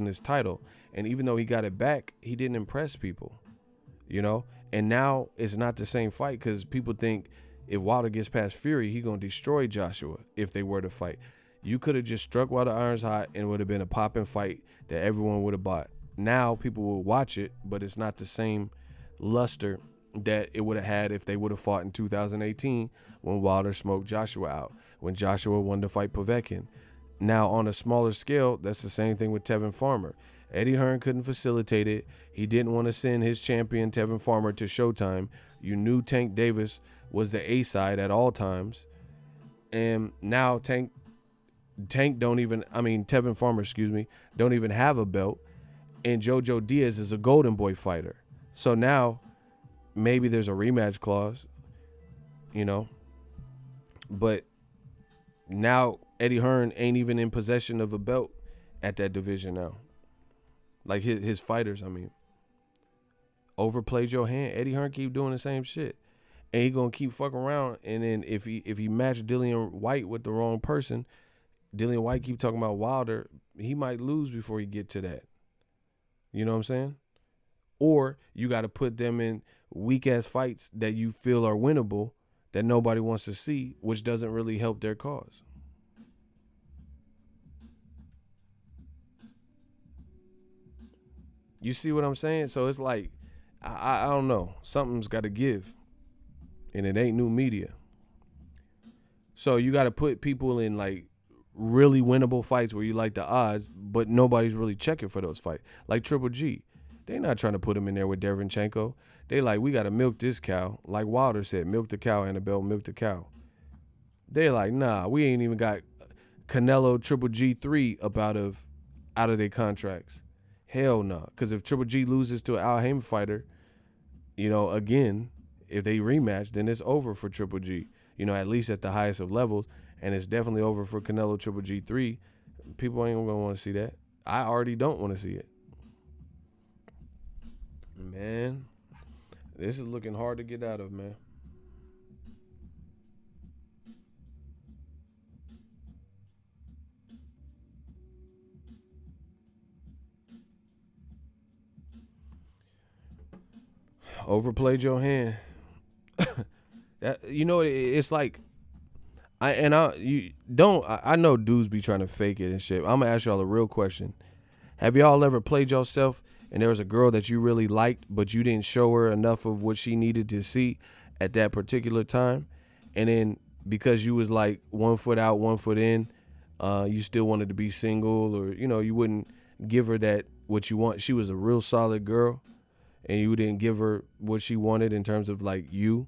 his title. And even though he got it back, he didn't impress people, you know? And now it's not the same fight because people think if Wilder gets past Fury, he's going to destroy Joshua if they were to fight. You could have just struck while the iron's hot and it would have been a popping fight that everyone would have bought. Now people will watch it, but it's not the same luster that it would have had if they would have fought in 2018 when Wilder smoked Joshua out, when Joshua wanted to fight Povetkin. Now, on a smaller scale, that's the same thing with Tevin Farmer. Eddie Hearn couldn't facilitate it. He didn't want to send his champion, Tevin Farmer, to Showtime. You knew Tank Davis was the A-side at all times. And now Tevin Farmer, don't even have a belt. and JoJo Diaz is a Golden Boy fighter. So now maybe there's a rematch clause, you know, but now Eddie Hearn ain't even in possession of a belt at that division now. Like his fighters, I mean. Overplayed your hand. Eddie Hearn keep doing the same shit. And he gonna keep fucking around. And then if he matched Dillian White with the wrong person, Dillian White keep talking about Wilder, he might lose before he get to that. You know what I'm saying? Or you got to put them in weak ass fights that you feel are winnable that nobody wants to see, which doesn't really help their cause. You see what I'm saying? So it's like, I don't know. Something's got to give. And it ain't new media. So you got to put people in like really winnable fights where you like the odds, but nobody's really checking for those fights. Like Triple G. They not trying to put him in there with Derevchenko. They like, we got to milk this cow. Like Wilder said, milk the cow, Annabelle, milk the cow. They're like, nah, we ain't even got Canelo Triple G3 up out of their contracts. Hell no. Because if Triple G loses to an Al Haymon fighter, you know, again, if they rematch, then it's over for Triple G. You know, at least at the highest of levels. And it's definitely over for Canelo Triple G3. People ain't going to want to see that. I already don't want to see it. Man, this is looking hard to get out of, man. Overplayed your hand. You know, it's like, I know dudes be trying to fake it and shit. I'm gonna ask y'all a real question. Have y'all ever played yourself and there was a girl that you really liked, but you didn't show her enough of what she needed to see at that particular time, and then because you was like 1 foot out, 1 foot in, you still wanted to be single, or you know, you wouldn't give her that what you want. She was a real solid girl, and you didn't give her what she wanted in terms of like you,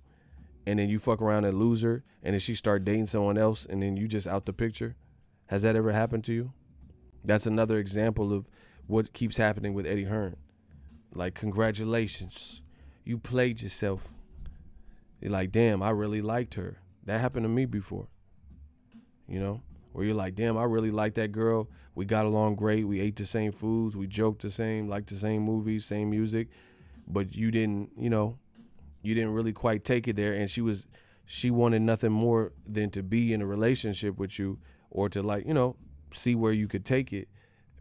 and then you fuck around and lose her, and then she start dating someone else, and then you just out the picture. Has that ever happened to you? That's another example of what keeps happening with Eddie Hearn. Like, congratulations, you played yourself. You're like, damn, I really liked her. That happened to me before. You know, where you're like, damn, I really liked that girl. We got along great. We ate the same foods. We joked the same, liked the same movies, same music. But you didn't, you know, you didn't really quite take it there. And she wanted nothing more than to be in a relationship with you, or to, like, you know, see where you could take it.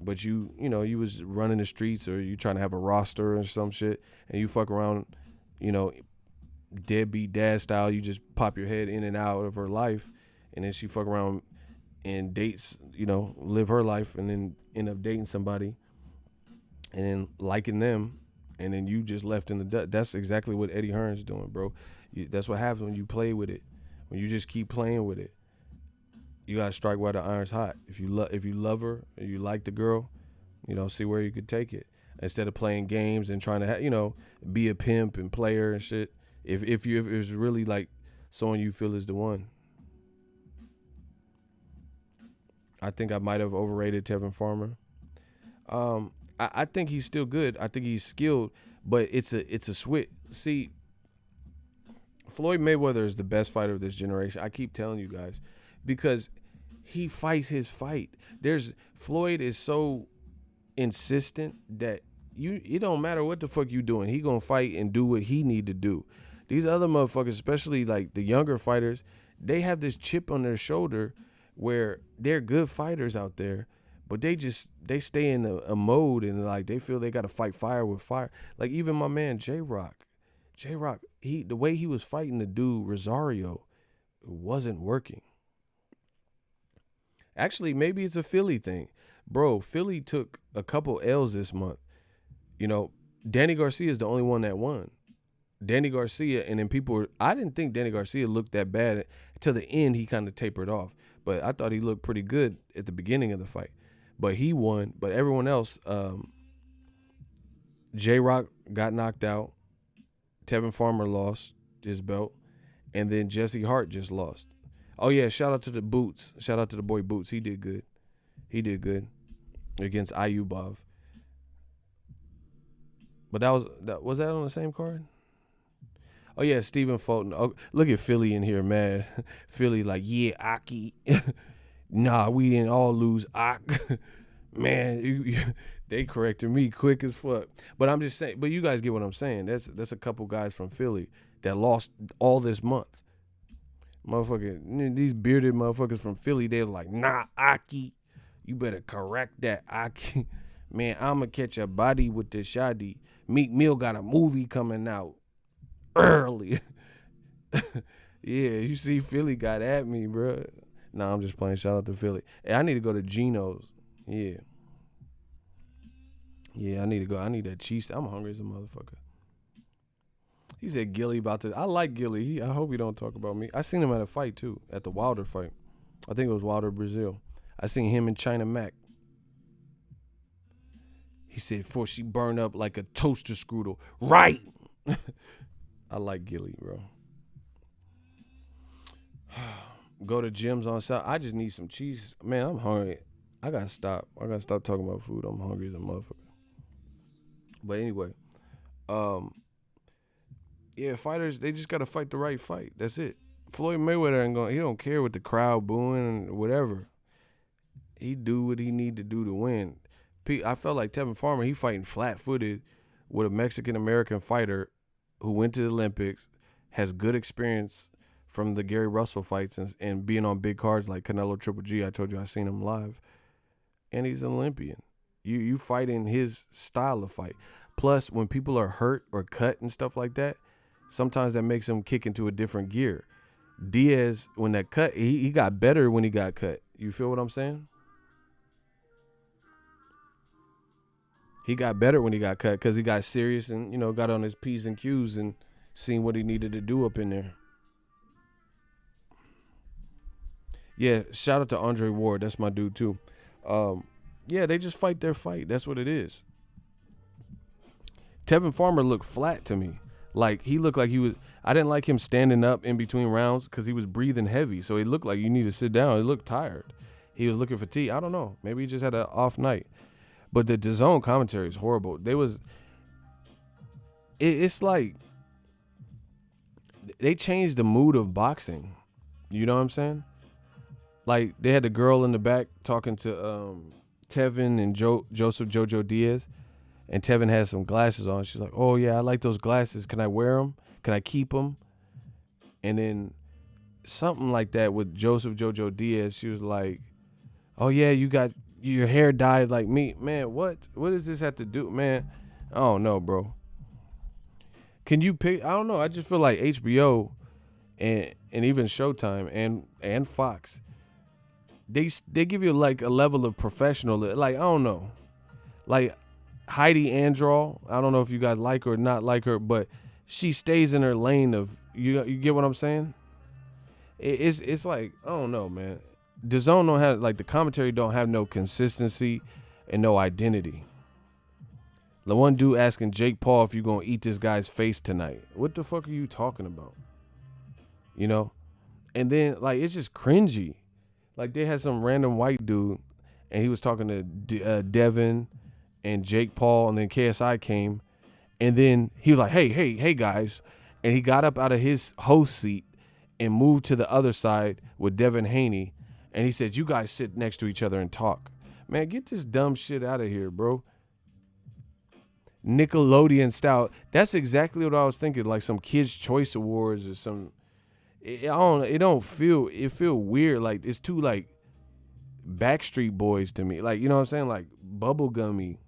But you know, you was running the streets, or you trying to have a roster or some shit, and you fuck around, you know, deadbeat dad style. You just pop your head in and out of her life, and then she fuck around and dates, you know, live her life, and then end up dating somebody and then liking them, and then you just left in the dust. That's exactly what Eddie Hearn's doing, bro. That's what happens when you play with it, when you just keep playing with it. You gotta strike while the iron's hot. If you love her, or you like the girl, you know, see where you could take it, instead of playing games and trying to, you know, be a pimp and player and shit. If it's really like someone you feel is the one. I think I might have overrated Tevin Farmer. I think he's still good. I think he's skilled, but it's a switch. See, Floyd Mayweather is the best fighter of this generation. I keep telling you guys, because he fights his fight. Floyd is so insistent that it don't matter what the fuck you doing. He gonna fight and do what he need to do. These other motherfuckers, especially like the younger fighters, they have this chip on their shoulder where they're good fighters out there, but they stay in a mode, and like they feel they got to fight fire with fire. Like even my man J-Rock, the way he was fighting the dude Rosario wasn't working. Actually, maybe it's a Philly thing. Bro, Philly took a couple L's this month. You know, Danny Garcia is the only one that won. Danny Garcia, and then I didn't think Danny Garcia looked that bad. Till the end, he kind of tapered off. But I thought he looked pretty good at the beginning of the fight. But he won. But everyone else, J-Rock got knocked out. Tevin Farmer lost his belt. And then Jesse Hart just lost. Oh, yeah, shout out to the Boots. Shout out to the boy Boots. He did good. He did good against Ayubov. But was that on the same card? Oh yeah, Stephen Fulton. Oh, look at Philly in here, man. Philly like, yeah, Aki. Nah, we didn't all lose. Man, they corrected me quick as fuck. But I'm just saying. But you guys get what I'm saying. That's a couple guys from Philly that lost all this month. Motherfucker, these bearded motherfuckers from Philly, they was like, nah, Aki, you better correct that, Aki. Man, I'ma catch a body with the shadi. Meek Mill got a movie coming out early. Yeah, you see, Philly got at me, bro. Nah, I'm just playing. Shout out to Philly. Hey, I need to go to Geno's. Yeah. Yeah, I need to go. I need that cheese. I'm hungry as a motherfucker. He said Gilly about to. I like Gilly. I hope he don't talk about me. I seen him at a fight too, at the Wilder fight. I think it was Wilder Brazil. I seen him and China Mac. He said, "For she burned up like a toaster strudel." Right. I like Gilly, bro. Go to gyms on South. I just need some cheese. Man, I'm hungry. I gotta stop. I gotta stop talking about food. I'm hungry as a motherfucker. But anyway, yeah, fighters, they just gotta fight the right fight. That's it. Floyd Mayweather ain't going. He don't care what the crowd booing and whatever. He do what he need to do to win. I felt like Tevin Farmer. He fighting flat-footed with a Mexican American fighter who went to the Olympics, has good experience from the Gary Russell fights and being on big cards like Canelo Triple G. I told you I seen him live, and he's an Olympian. You fighting his style of fight. Plus, when people are hurt or cut and stuff like that, sometimes that makes him kick into a different gear. Diaz, when that cut, he got better when he got cut. You feel what I'm saying? He got better when he got cut because he got serious and, got on his P's and Q's and seen what he needed to do up in there. Yeah, shout out to Andre Ward. That's my dude, too. Yeah, they just fight their fight. That's what it is. Tevin Farmer looked flat to me. Like, he looked like he was... I didn't like him standing up in between rounds because he was breathing heavy. So he looked like you need to sit down. He looked tired. He was looking fatigued. I don't know. Maybe he just had an off night. But the DAZN commentary is horrible. It's like they changed the mood of boxing. You know what I'm saying? Like, they had the girl in the back talking to Tevin and Joseph Jojo Diaz. And Tevin has some glasses on. She's like, oh, yeah, I like those glasses. Can I wear them? Can I keep them? And then something like that with Joseph Jojo Diaz. She was like, oh, yeah, you got your hair dyed like me. Man, what does this have to do? Man, I don't know, bro. Can you pick? I don't know. I just feel like HBO and even Showtime and Fox, they give you like a level of professional. Like, I don't know. Like Heidi Androl, I don't know if you guys like her or not like her, but she stays in her lane of, you get what I'm saying? It's like, I don't know, man. DAZN don't have, like, the commentary don't have no consistency and no identity. The one dude asking Jake Paul if you gonna eat this guy's face tonight. What the fuck are you talking about? You know? And then, like, it's just cringy. Like, they had some random white dude, and he was talking to Devin and Jake Paul, and then KSI came, and then he was like, hey, guys. And he got up out of his host seat and moved to the other side with Devin Haney, and he said, you guys sit next to each other and talk. Man, get this dumb shit out of here, bro. Nickelodeon style. That's exactly what I was thinking, like some Kids' Choice Awards or some. It feel weird. Like, it's too, like, Backstreet Boys to me. Like, you know what I'm saying? Like, bubblegummy.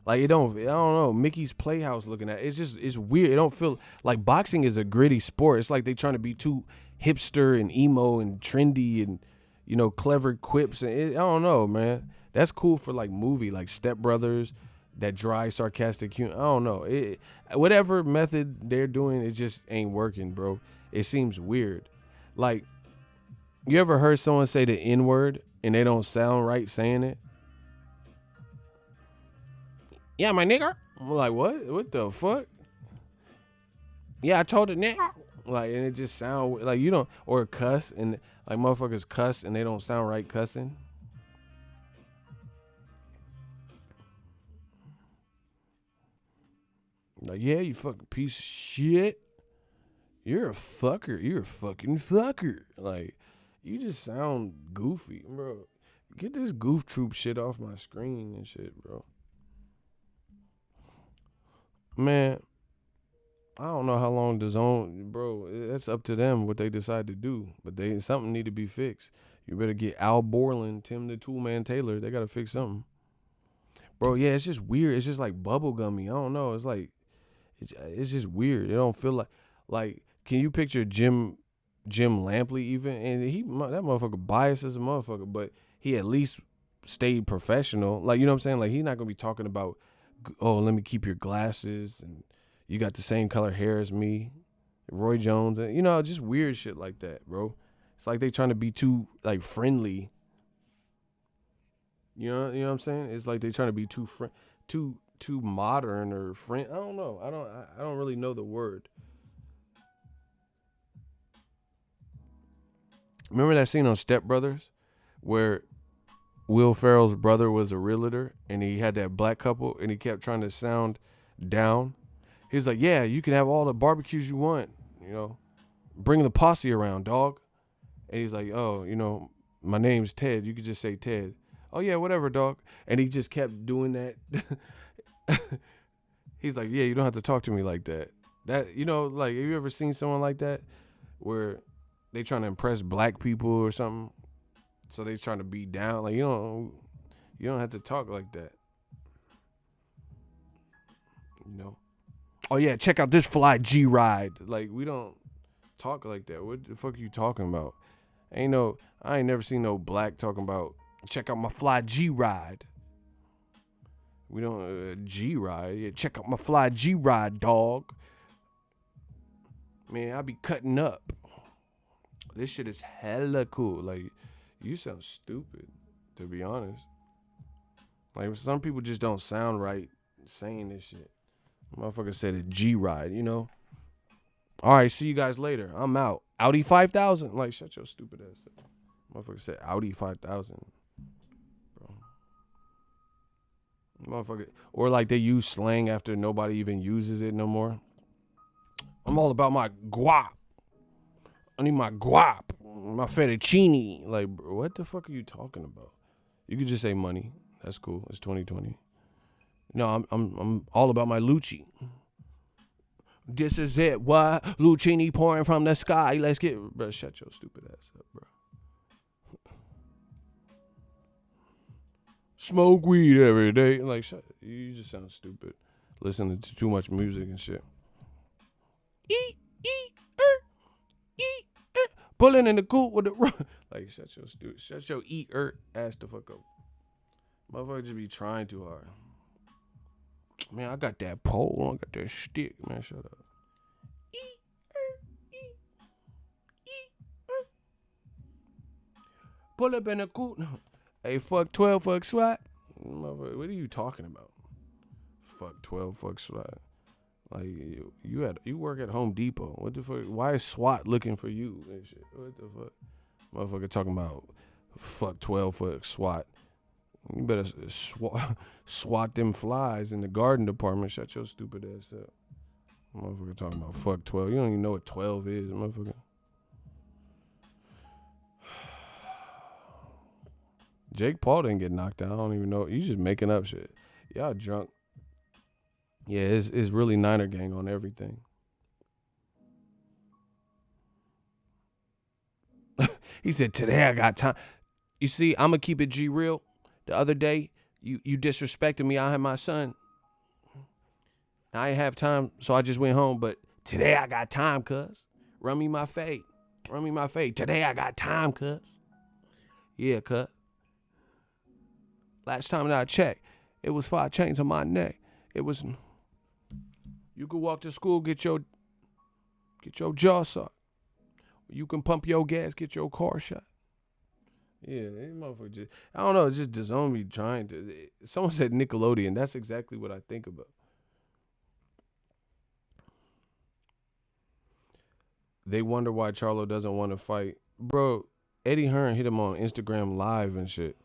Like, I don't know, Mickey's Playhouse looking at it. It's weird. It don't feel like boxing is a gritty sport. It's like they trying to be too hipster and emo and trendy and, clever quips. And I don't know, man. That's cool for, like, movie, like Step Brothers, that dry, sarcastic humor. I don't know. Whatever method they're doing, it just ain't working, bro. It seems weird. Like, you ever heard someone say the N-word and they don't sound right saying it? Yeah, my nigger. I'm like, what? What the fuck? Yeah, I told the nigger. Like, and it just sound like you don't, or cuss, and like motherfuckers cuss and they don't sound right cussing. Like, yeah, you fucking piece of shit. You're a fucker. You're a fucking fucker. Like, you just sound goofy, bro. Get this goof troop shit off my screen and shit, bro. Man, I don't know how long Dazn, bro. That's up to them what they decide to do. But something need to be fixed. You better get Al Borland, Tim the Toolman Taylor. They gotta fix something, bro. Yeah, it's just weird. It's just like bubblegummy. I don't know. It's like it's just weird. It don't feel like. Can you picture Jim Lampley even? And that motherfucker biased as a motherfucker, but he at least stayed professional. Like, you know what I'm saying? Like, he's not gonna be talking about, oh, let me keep your glasses and you got the same color hair as me, Roy Jones, and just weird shit like that, bro. It's like they trying to be too like friendly. You know what I'm saying? It's like they trying to be too modern or friend. I don't know. I don't really know the word. Remember that scene on Step Brothers where Will Ferrell's brother was a realtor and he had that black couple and he kept trying to sound down. He's like, yeah, you can have all the barbecues you want, bring the posse around, dog. And he's like, oh, my name's Ted. You could just say Ted. Oh, yeah, whatever, dog. And he just kept doing that. He's like, yeah, you don't have to talk to me like that. That, like, have you ever seen someone like that where they trying to impress black people or something? So they trying to be down. Like, you don't have to talk like that. Oh, yeah, check out this fly G ride. Like, we don't talk like that. What the fuck are you talking about? I ain't never seen no black talking about, check out my fly G ride. We don't, G ride. Yeah, check out my fly G ride, dog. Man, I be cutting up. This shit is hella cool. Like, you sound stupid, to be honest. Like, some people just don't sound right saying this shit. Motherfucker said a G ride, All right, see you guys later. I'm out. Audi 5000. Like, shut your stupid ass up. Motherfucker said Audi 5000. Bro. Motherfucker. Or like they use slang after nobody even uses it no more. I'm all about my guap. I need my guap. My fettuccine. Like, bro, what the fuck are you talking about? You could just say money. That's cool. It's 2020. No, I'm all about my Lucci. This is it. What? Lucini pouring from the sky. Let's get, bro. Shut your stupid ass up, bro. Smoke weed every day. Like, shut. You just sound stupid. Listening to too much music and shit. Pulling in the coupe with the like, shut your ass the fuck up. Motherfucker just be trying too hard. Man, I got that pole. I got that stick. Man, shut up. Pull up in a coupe. Hey, fuck 12, fuck SWAT. Motherfucker, what are you talking about? Fuck 12, fuck SWAT. Like, you work at Home Depot. What the fuck? Why is SWAT looking for you and shit? What the fuck? Motherfucker talking about fuck 12, fuck SWAT. You better swat them flies in the garden department. Shut your stupid ass up. Motherfucker talking about fuck 12. You don't even know what 12 is, motherfucker. Jake Paul didn't get knocked out. I don't even know. You just making up shit. Y'all drunk. Yeah, it's really Niner gang on everything. He said, today I got time. You see, I'm going to keep it G real. The other day, you disrespected me. I had my son. I ain't have time, so I just went home. But today I got time, cuz. Run me my fade. Today I got time, cuz. Yeah, cuz. Last time that I checked, it was 5 chains on my neck. It was... You could walk to school, get your jaw sucked. You can pump your gas, get your car shot. Yeah, motherfucker just, I don't know, it's just Dazn me trying to. Someone said Nickelodeon. That's exactly what I think about. They wonder why Charlo doesn't want to fight. Bro, Eddie Hearn hit him on Instagram Live and shit,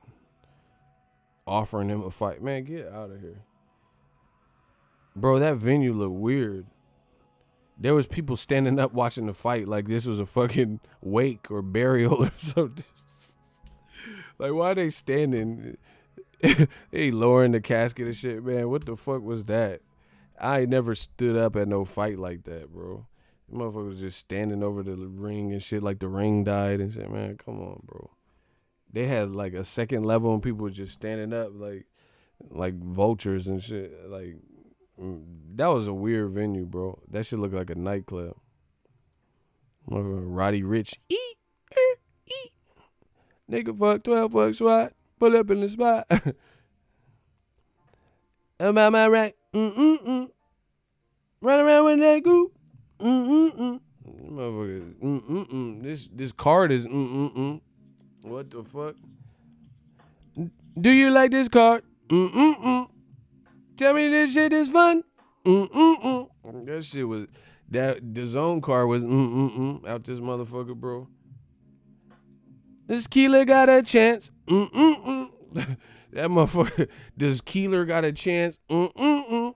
offering him a fight. Man, get out of here. Bro, that venue looked weird. There was people standing up watching the fight like this was a fucking wake or burial or something. Like, why are they standing? They lowering the casket and shit, man. What the fuck was that? I ain't never stood up at no fight like that, bro. The motherfucker was just standing over the ring and shit like the ring died and shit, man. Come on, bro. They had like a second level and people were just standing up like vultures and shit. Like, that was a weird venue, bro. That shit looked like a nightclub. Roddy Rich. Eat, eat. Nigga fuck 12 fuck SWAT. Pull up in the spot. About my rack. Run around with that goop. Motherfucker. This card is What the fuck? Do you like this card? Tell me this shit is fun. That shit was the zone card was out this motherfucker, bro. This Keeler got a chance. That motherfucker. Does Keeler got a chance? Run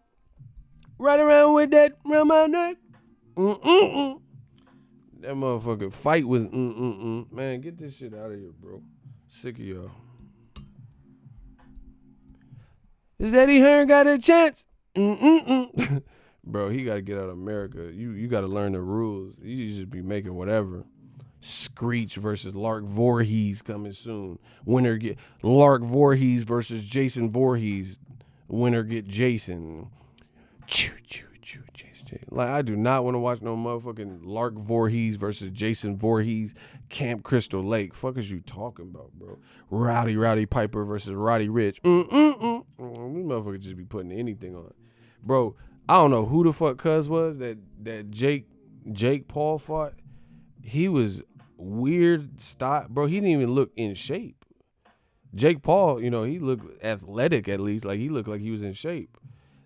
around with that around my neck. That motherfucker fight was Man, get this shit out of here, bro. Sick of y'all. Does Eddie Hearn got a chance? Bro, he got to get out of America. You got to learn the rules. You just be making whatever. Screech versus Lark Voorhees coming soon. Winner get Lark Voorhees versus Jason Voorhees. Winner get Jason. Jason. Like, I do not want to watch no motherfucking Lark Voorhees versus Jason Voorhees. Camp Crystal Lake. Fuck is you talking about, bro? Rowdy Piper versus Roddy Rich. These motherfuckers just be putting anything on. Bro, I don't know who the fuck cuz was that Jake Paul fought. He was weird style. Bro, he didn't even look in shape. Jake Paul, he looked athletic at least. Like, he looked like he was in shape.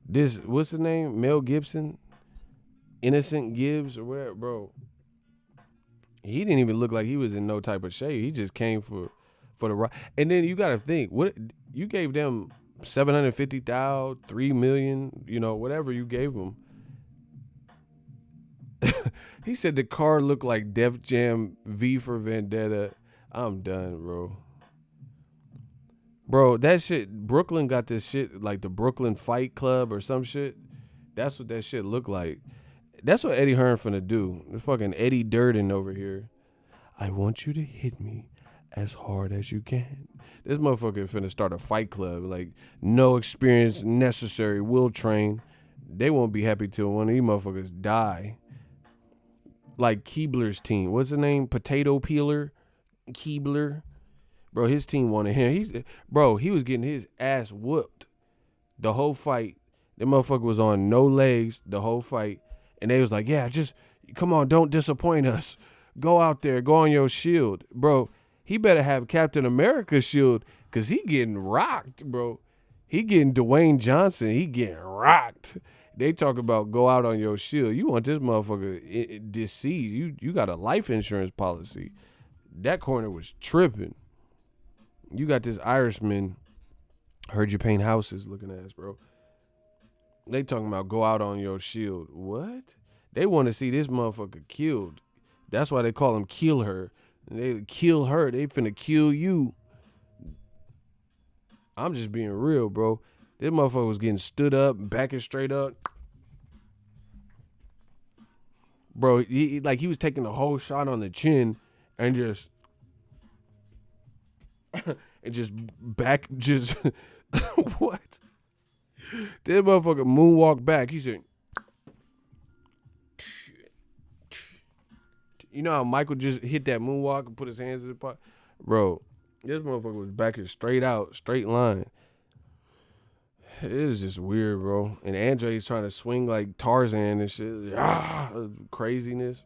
This, what's the name? Mel Gibson? Innocent Gibbs or whatever, bro. He didn't even look like he was in no type of shape. He just came for the rock. And then you got to think, what you gave them $750,000, $3 million, whatever you gave them. He said the car looked like Def Jam V for Vendetta. I'm done, bro. Bro, that shit, Brooklyn got this shit like the Brooklyn Fight Club or some shit. That's what that shit looked like. That's what Eddie Hearn finna do. The fucking Eddie Durden over here. I want you to hit me as hard as you can. This motherfucker finna start a fight club. Like, no experience necessary. Will train. They won't be happy till one of these motherfuckers die. Like Keebler's team. What's the name? Potato Peeler? Keebler? Bro, his team wanted him. He was getting his ass whooped the whole fight. That motherfucker was on no legs the whole fight. And they was like, yeah, just come on, don't disappoint us. Go out there, go on your shield. Bro, he better have Captain America's shield because he getting rocked, bro. He getting Dwayne Johnson. He getting rocked. They talk about go out on your shield. You want this motherfucker deceased. You got a life insurance policy. That corner was tripping. You got this Irishman, heard you paint houses looking ass, bro. They talking about go out on your shield. What? They want to see this motherfucker killed. That's why they call him kill her. They kill her. They finna kill you. I'm just being real, bro. This motherfucker was getting stood up, backing straight up. Bro, he was taking a whole shot on the chin and just what? This motherfucker moonwalk back. He said, you know how Michael just hit that moonwalk and put his hands in the pot? Bro, this motherfucker was backing straight out, straight line. It is just weird, bro. And Andrade's trying to swing like Tarzan and shit. Craziness.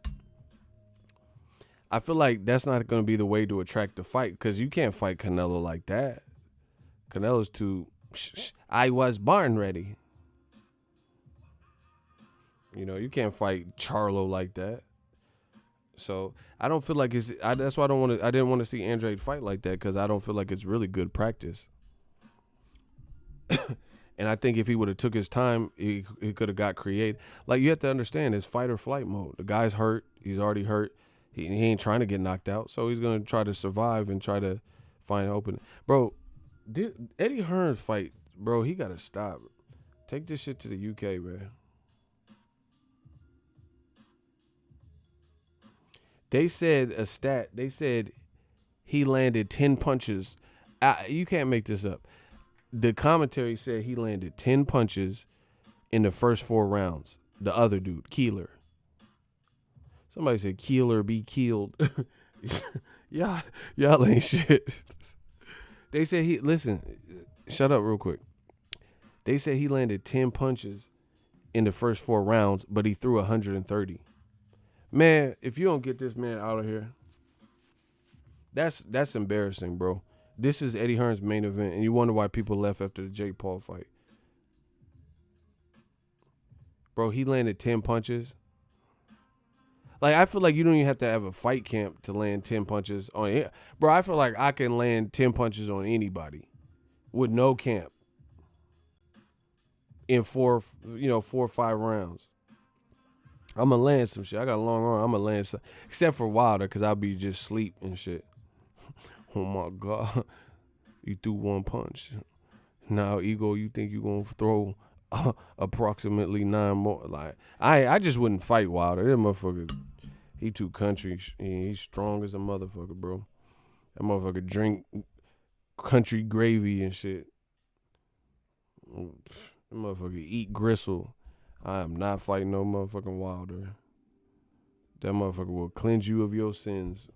I feel like that's not going to be the way to attract the fight because you can't fight Canelo like that. Canelo's too... I was born ready. You can't fight Charlo like that. So I don't feel like that's why I didn't want to see Andrade fight like that because I don't feel like it's really good practice. And I think if he would have took his time, he could have got creative. Like, you have to understand, it's fight or flight mode. The guy's hurt. He's already hurt. He ain't trying to get knocked out. So he's going to try to survive and try to find an opening. Bro, Eddie Hearn's fight, bro, he got to stop. Take this shit to the UK, man. They said a stat. They said he landed 10 punches. You can't make this up. The commentary said he landed 10 punches in the first 4 rounds. The other dude, Keeler. Somebody said Keeler be killed. y'all ain't shit. They said listen, shut up real quick. They said he landed 10 punches in the first 4 rounds, but he threw 130. Man, if you don't get this man out of here, that's embarrassing, bro. This is Eddie Hearn's main event, and you wonder why people left after the Jake Paul fight. Bro, he landed 10 punches. Like, I feel like you don't even have to have a fight camp to land 10 punches on it. Bro, I feel like I can land 10 punches on anybody with no camp in 4 or 5 rounds. I'm going to land some shit. I got a long arm. I'm going to land some. Except for Wilder, because I'll be just sleep and shit. Oh, my God. You threw 1 punch. Now, Ego, you think you're going to throw approximately 9 more? Like, I just wouldn't fight Wilder. That motherfucker, he too country. He's strong as a motherfucker, bro. That motherfucker drink country gravy and shit. That motherfucker eat gristle. I am not fighting no motherfucking Wilder. That motherfucker will cleanse you of your sins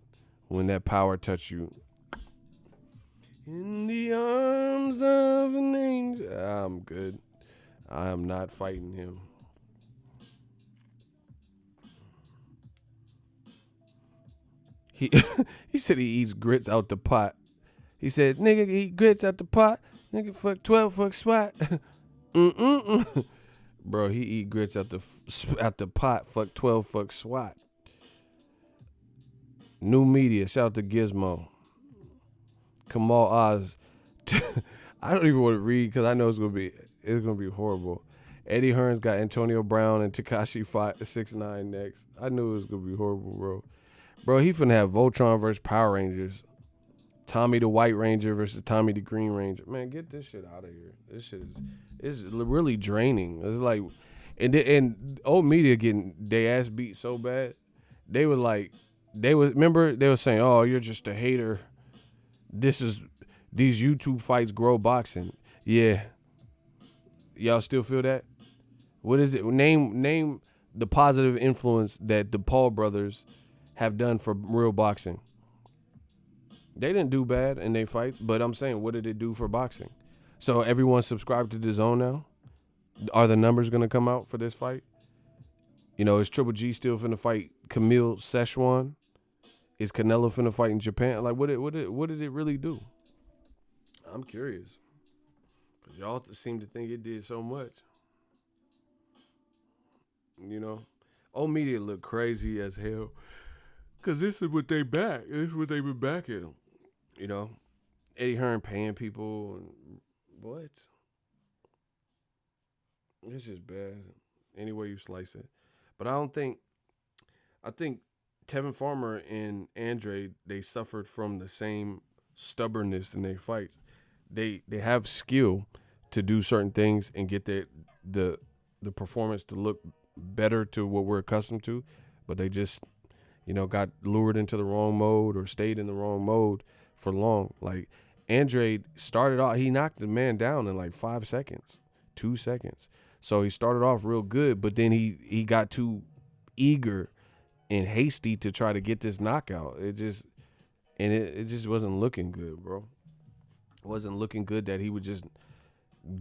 when that power touch you. In the arms of an angel. I'm good. I am not fighting him. He said he eats grits out the pot. He said, nigga eat grits out the pot. Nigga fuck 12 fuck spot. Bro, he eat grits out the pot. Fuck 12 fuck swat. New media. Shout out to Gizmo. Kamal Oz. I don't even want to read because I know it's gonna be horrible. Eddie Hearn's got Antonio Brown and Tekashi 6ix9ine next. I knew it was gonna be horrible, bro. Bro, he finna have Voltron versus Power Rangers. Tommy the White Ranger versus Tommy the Green Ranger. Man, get this shit out of here. This shit is really draining. It's like, and old media getting their ass beat so bad. They were saying, oh, you're just a hater. These YouTube fights grow boxing. Yeah. Y'all still feel that? What is it? Name the positive influence that the Paul brothers have done for real boxing. They didn't do bad in their fights, but I'm saying, what did it do for boxing? So everyone subscribed to Dazn now? Are the numbers going to come out for this fight? You know, is Triple G still finna fight Camille Szechuan? Is Canelo finna fight in Japan? Like, what did it really do? I'm curious. Because y'all seem to think it did so much. You know? Old media look crazy as hell. Because this is what they back. This is what they been backing. You know? Eddie Hearn paying people. And what? It's just bad. Any way you slice it. But I think Tevin Farmer and Andrade, they suffered from the same stubbornness in their fights. They have skill to do certain things and get the performance to look better to what we're accustomed to, but they just, got lured into the wrong mode or stayed in the wrong mode for long. Like, Andrade started off, he knocked the man down in like 5 seconds, 2 seconds. So he started off real good, but then he got too eager and hasty to try to get this knockout. It just wasn't looking good, bro. It wasn't looking good that he was just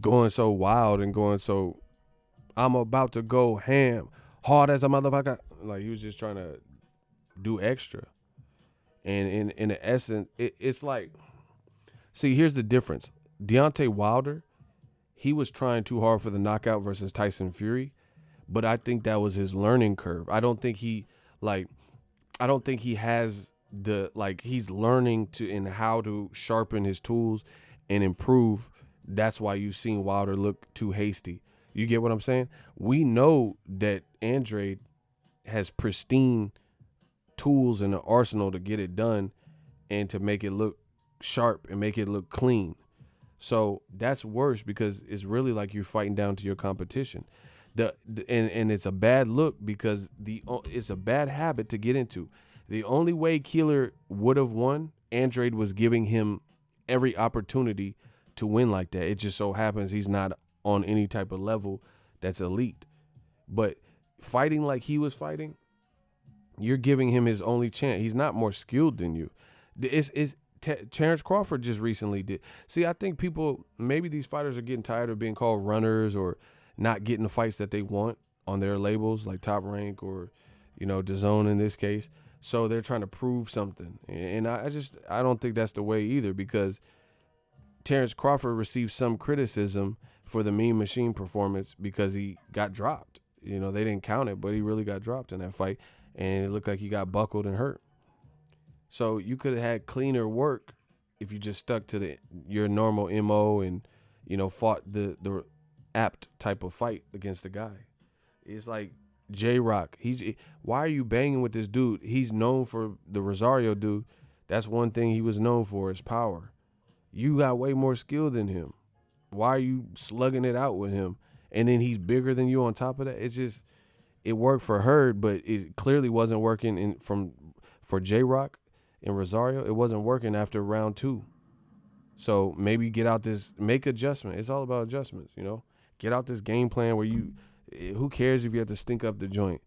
going so wild and going so, I'm about to go ham, hard as a motherfucker. Like, he was just trying to do extra. And in the essence, it's like, see, here's the difference. Deontay Wilder, he was trying too hard for the knockout versus Tyson Fury, but I think that was his learning curve. I don't think he has he's learning to in how to sharpen his tools and improve That's why you've seen Wilder look too hasty. You get what I'm saying? We know that Andrade has pristine tools in the arsenal to get it done and to make it look sharp and make it look clean. So that's worse because it's really like you're fighting down to your competition. And it's a bad look because it's a bad habit to get into. The only way Keeler would have won, Andrade was giving him every opportunity to win like that. It just so happens he's not on any type of level that's elite. But fighting like he was fighting, you're giving him his only chance. He's not more skilled than you. Terrence Crawford just recently did. See, I think maybe these fighters are getting tired of being called runners or not getting the fights that they want on their labels, like Top Rank or, Dazn in this case. So they're trying to prove something. And I don't think that's the way either, because Terrence Crawford received some criticism for the Mean Machine performance because he got dropped. They didn't count it, but he really got dropped in that fight. And it looked like he got buckled and hurt. So you could have had cleaner work if you just stuck to your normal MO and, fought the apt type of fight against the guy. It's like J-Rock. Why are you banging with this dude? He's known for the Rosario dude. That's one thing he was known for, is power. You got way more skill than him. Why are you slugging it out with him? And then he's bigger than you on top of that. It worked for Hurd, but it clearly wasn't working for J-Rock and Rosario. It wasn't working after round 2. So maybe make adjustment. It's all about adjustments, Get out this game plan where who cares if you have to stink up the joint?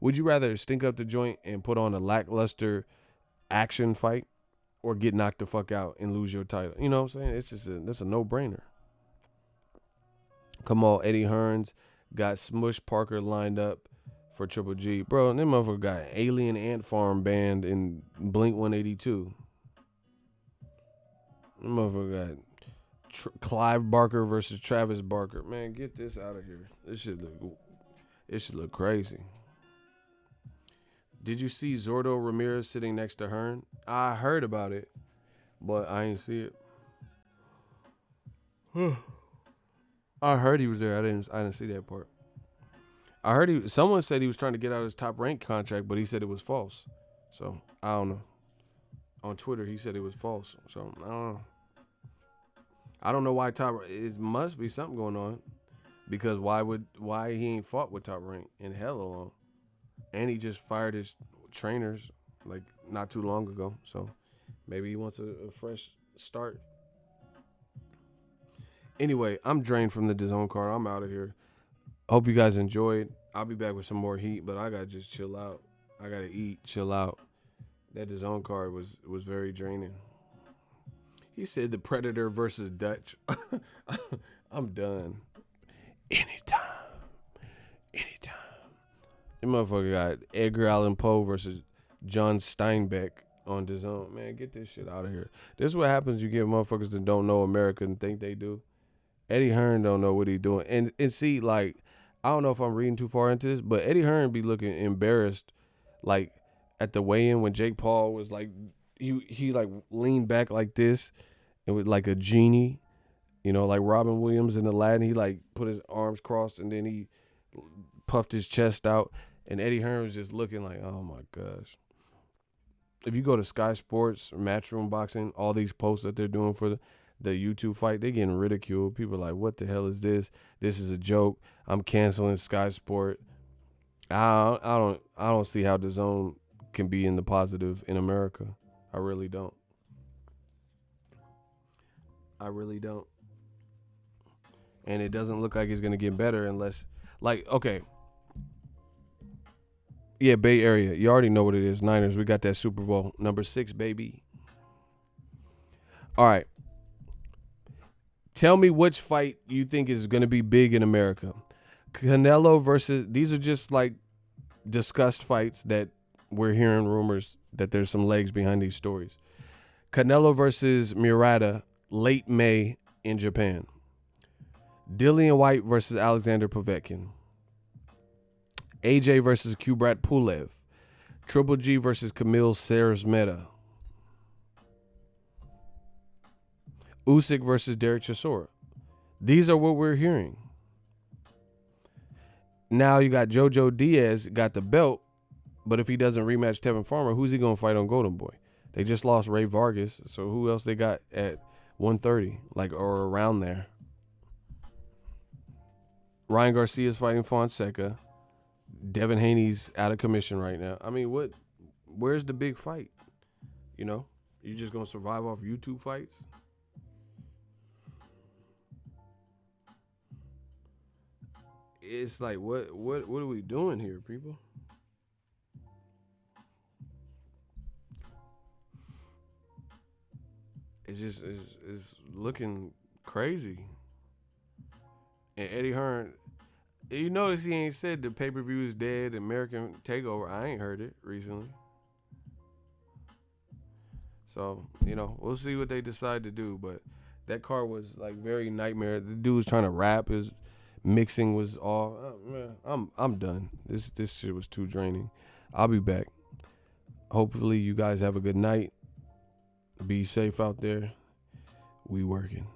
Would you rather stink up the joint and put on a lackluster action fight or get knocked the fuck out and lose your title? You know what I'm saying? It's just that's a no-brainer. Come on, Eddie Hearns got Smush Parker lined up for Triple G. Bro, that motherfucker got Alien Ant Farm banned in Blink 182. That motherfucker got Clive Barker versus Travis Barker. Man, get this out of here. This should look crazy. Did you see Zordo Ramirez sitting next to Hearn? I heard about it, but I ain't see it. I heard he was there. I didn't see that part. I heard someone said he was trying to get out of his Top Rank contract, but he said it was false. So I don't know. On Twitter, he said it was false. So I don't know. I don't know why it must be something going on, because why he ain't fought with Top Rank in hella long, and he just fired his trainers like not too long ago. So maybe he wants a fresh start. Anyway, I'm drained from the DAZN card. I'm out of here. Hope you guys enjoyed. I'll be back with some more heat, but I gotta just chill out. I gotta eat, chill out. That DAZN card was very draining. He said the Predator versus Dutch. I'm done. Anytime. That motherfucker got Edgar Allan Poe versus John Steinbeck on DAZN. Man, get this shit out of here. This is what happens. You get motherfuckers that don't know America and think they do. Eddie Hearn don't know what he doing. And see, like, I don't know if I'm reading too far into this, but Eddie Hearn be looking embarrassed, like, at the weigh-in when Jake Paul was like, he like leaned back like this, and with like a genie, like Robin Williams in Aladdin. He like put his arms crossed and then he puffed his chest out, and Eddie Hearn was just looking like, oh my gosh. If you go to Sky Sports or Matchroom Boxing, all these posts that they're doing for the YouTube fight, they're getting ridiculed. People are like, what the hell is this? This is a joke. I'm canceling Sky Sport. I don't see how DAZN can be in the positive in America. I really don't. And it doesn't look like it's going to get better unless, like, okay. Yeah, Bay Area. You already know what it is. Niners, we got that Super Bowl. Number 6, baby. All right. Tell me which fight you think is going to be big in America. Canelo versus, these are just like discussed fights that we're hearing rumors that there's some legs behind these stories. Canelo versus Murata, late May in Japan. Dillian White versus Alexander Povetkin. AJ versus Kubrat Pulev. Triple G versus Camille Serres-Meta. Usyk versus Derek Chisora. These are what we're hearing. Now you got JoJo Diaz got the belt, but if he doesn't rematch Tevin Farmer, who's he going to fight on Golden Boy? They just lost Ray Vargas, so who else they got at 130, like, or around there? Ryan Garcia's fighting Fonseca. Devin Haney's out of commission right now. I mean, where's the big fight? You know, you just going to survive off YouTube fights? It's like, what are we doing here, people? It's looking crazy. And Eddie Hearn, you notice he ain't said the pay-per-view is dead, American Takeover. I ain't heard it recently. So, you know, we'll see what they decide to do. But that card was like very nightmare. The dude was trying to rap. His mixing was all, oh, man, I'm done. This shit was too draining. I'll be back. Hopefully you guys have a good night. Be safe out there. We working.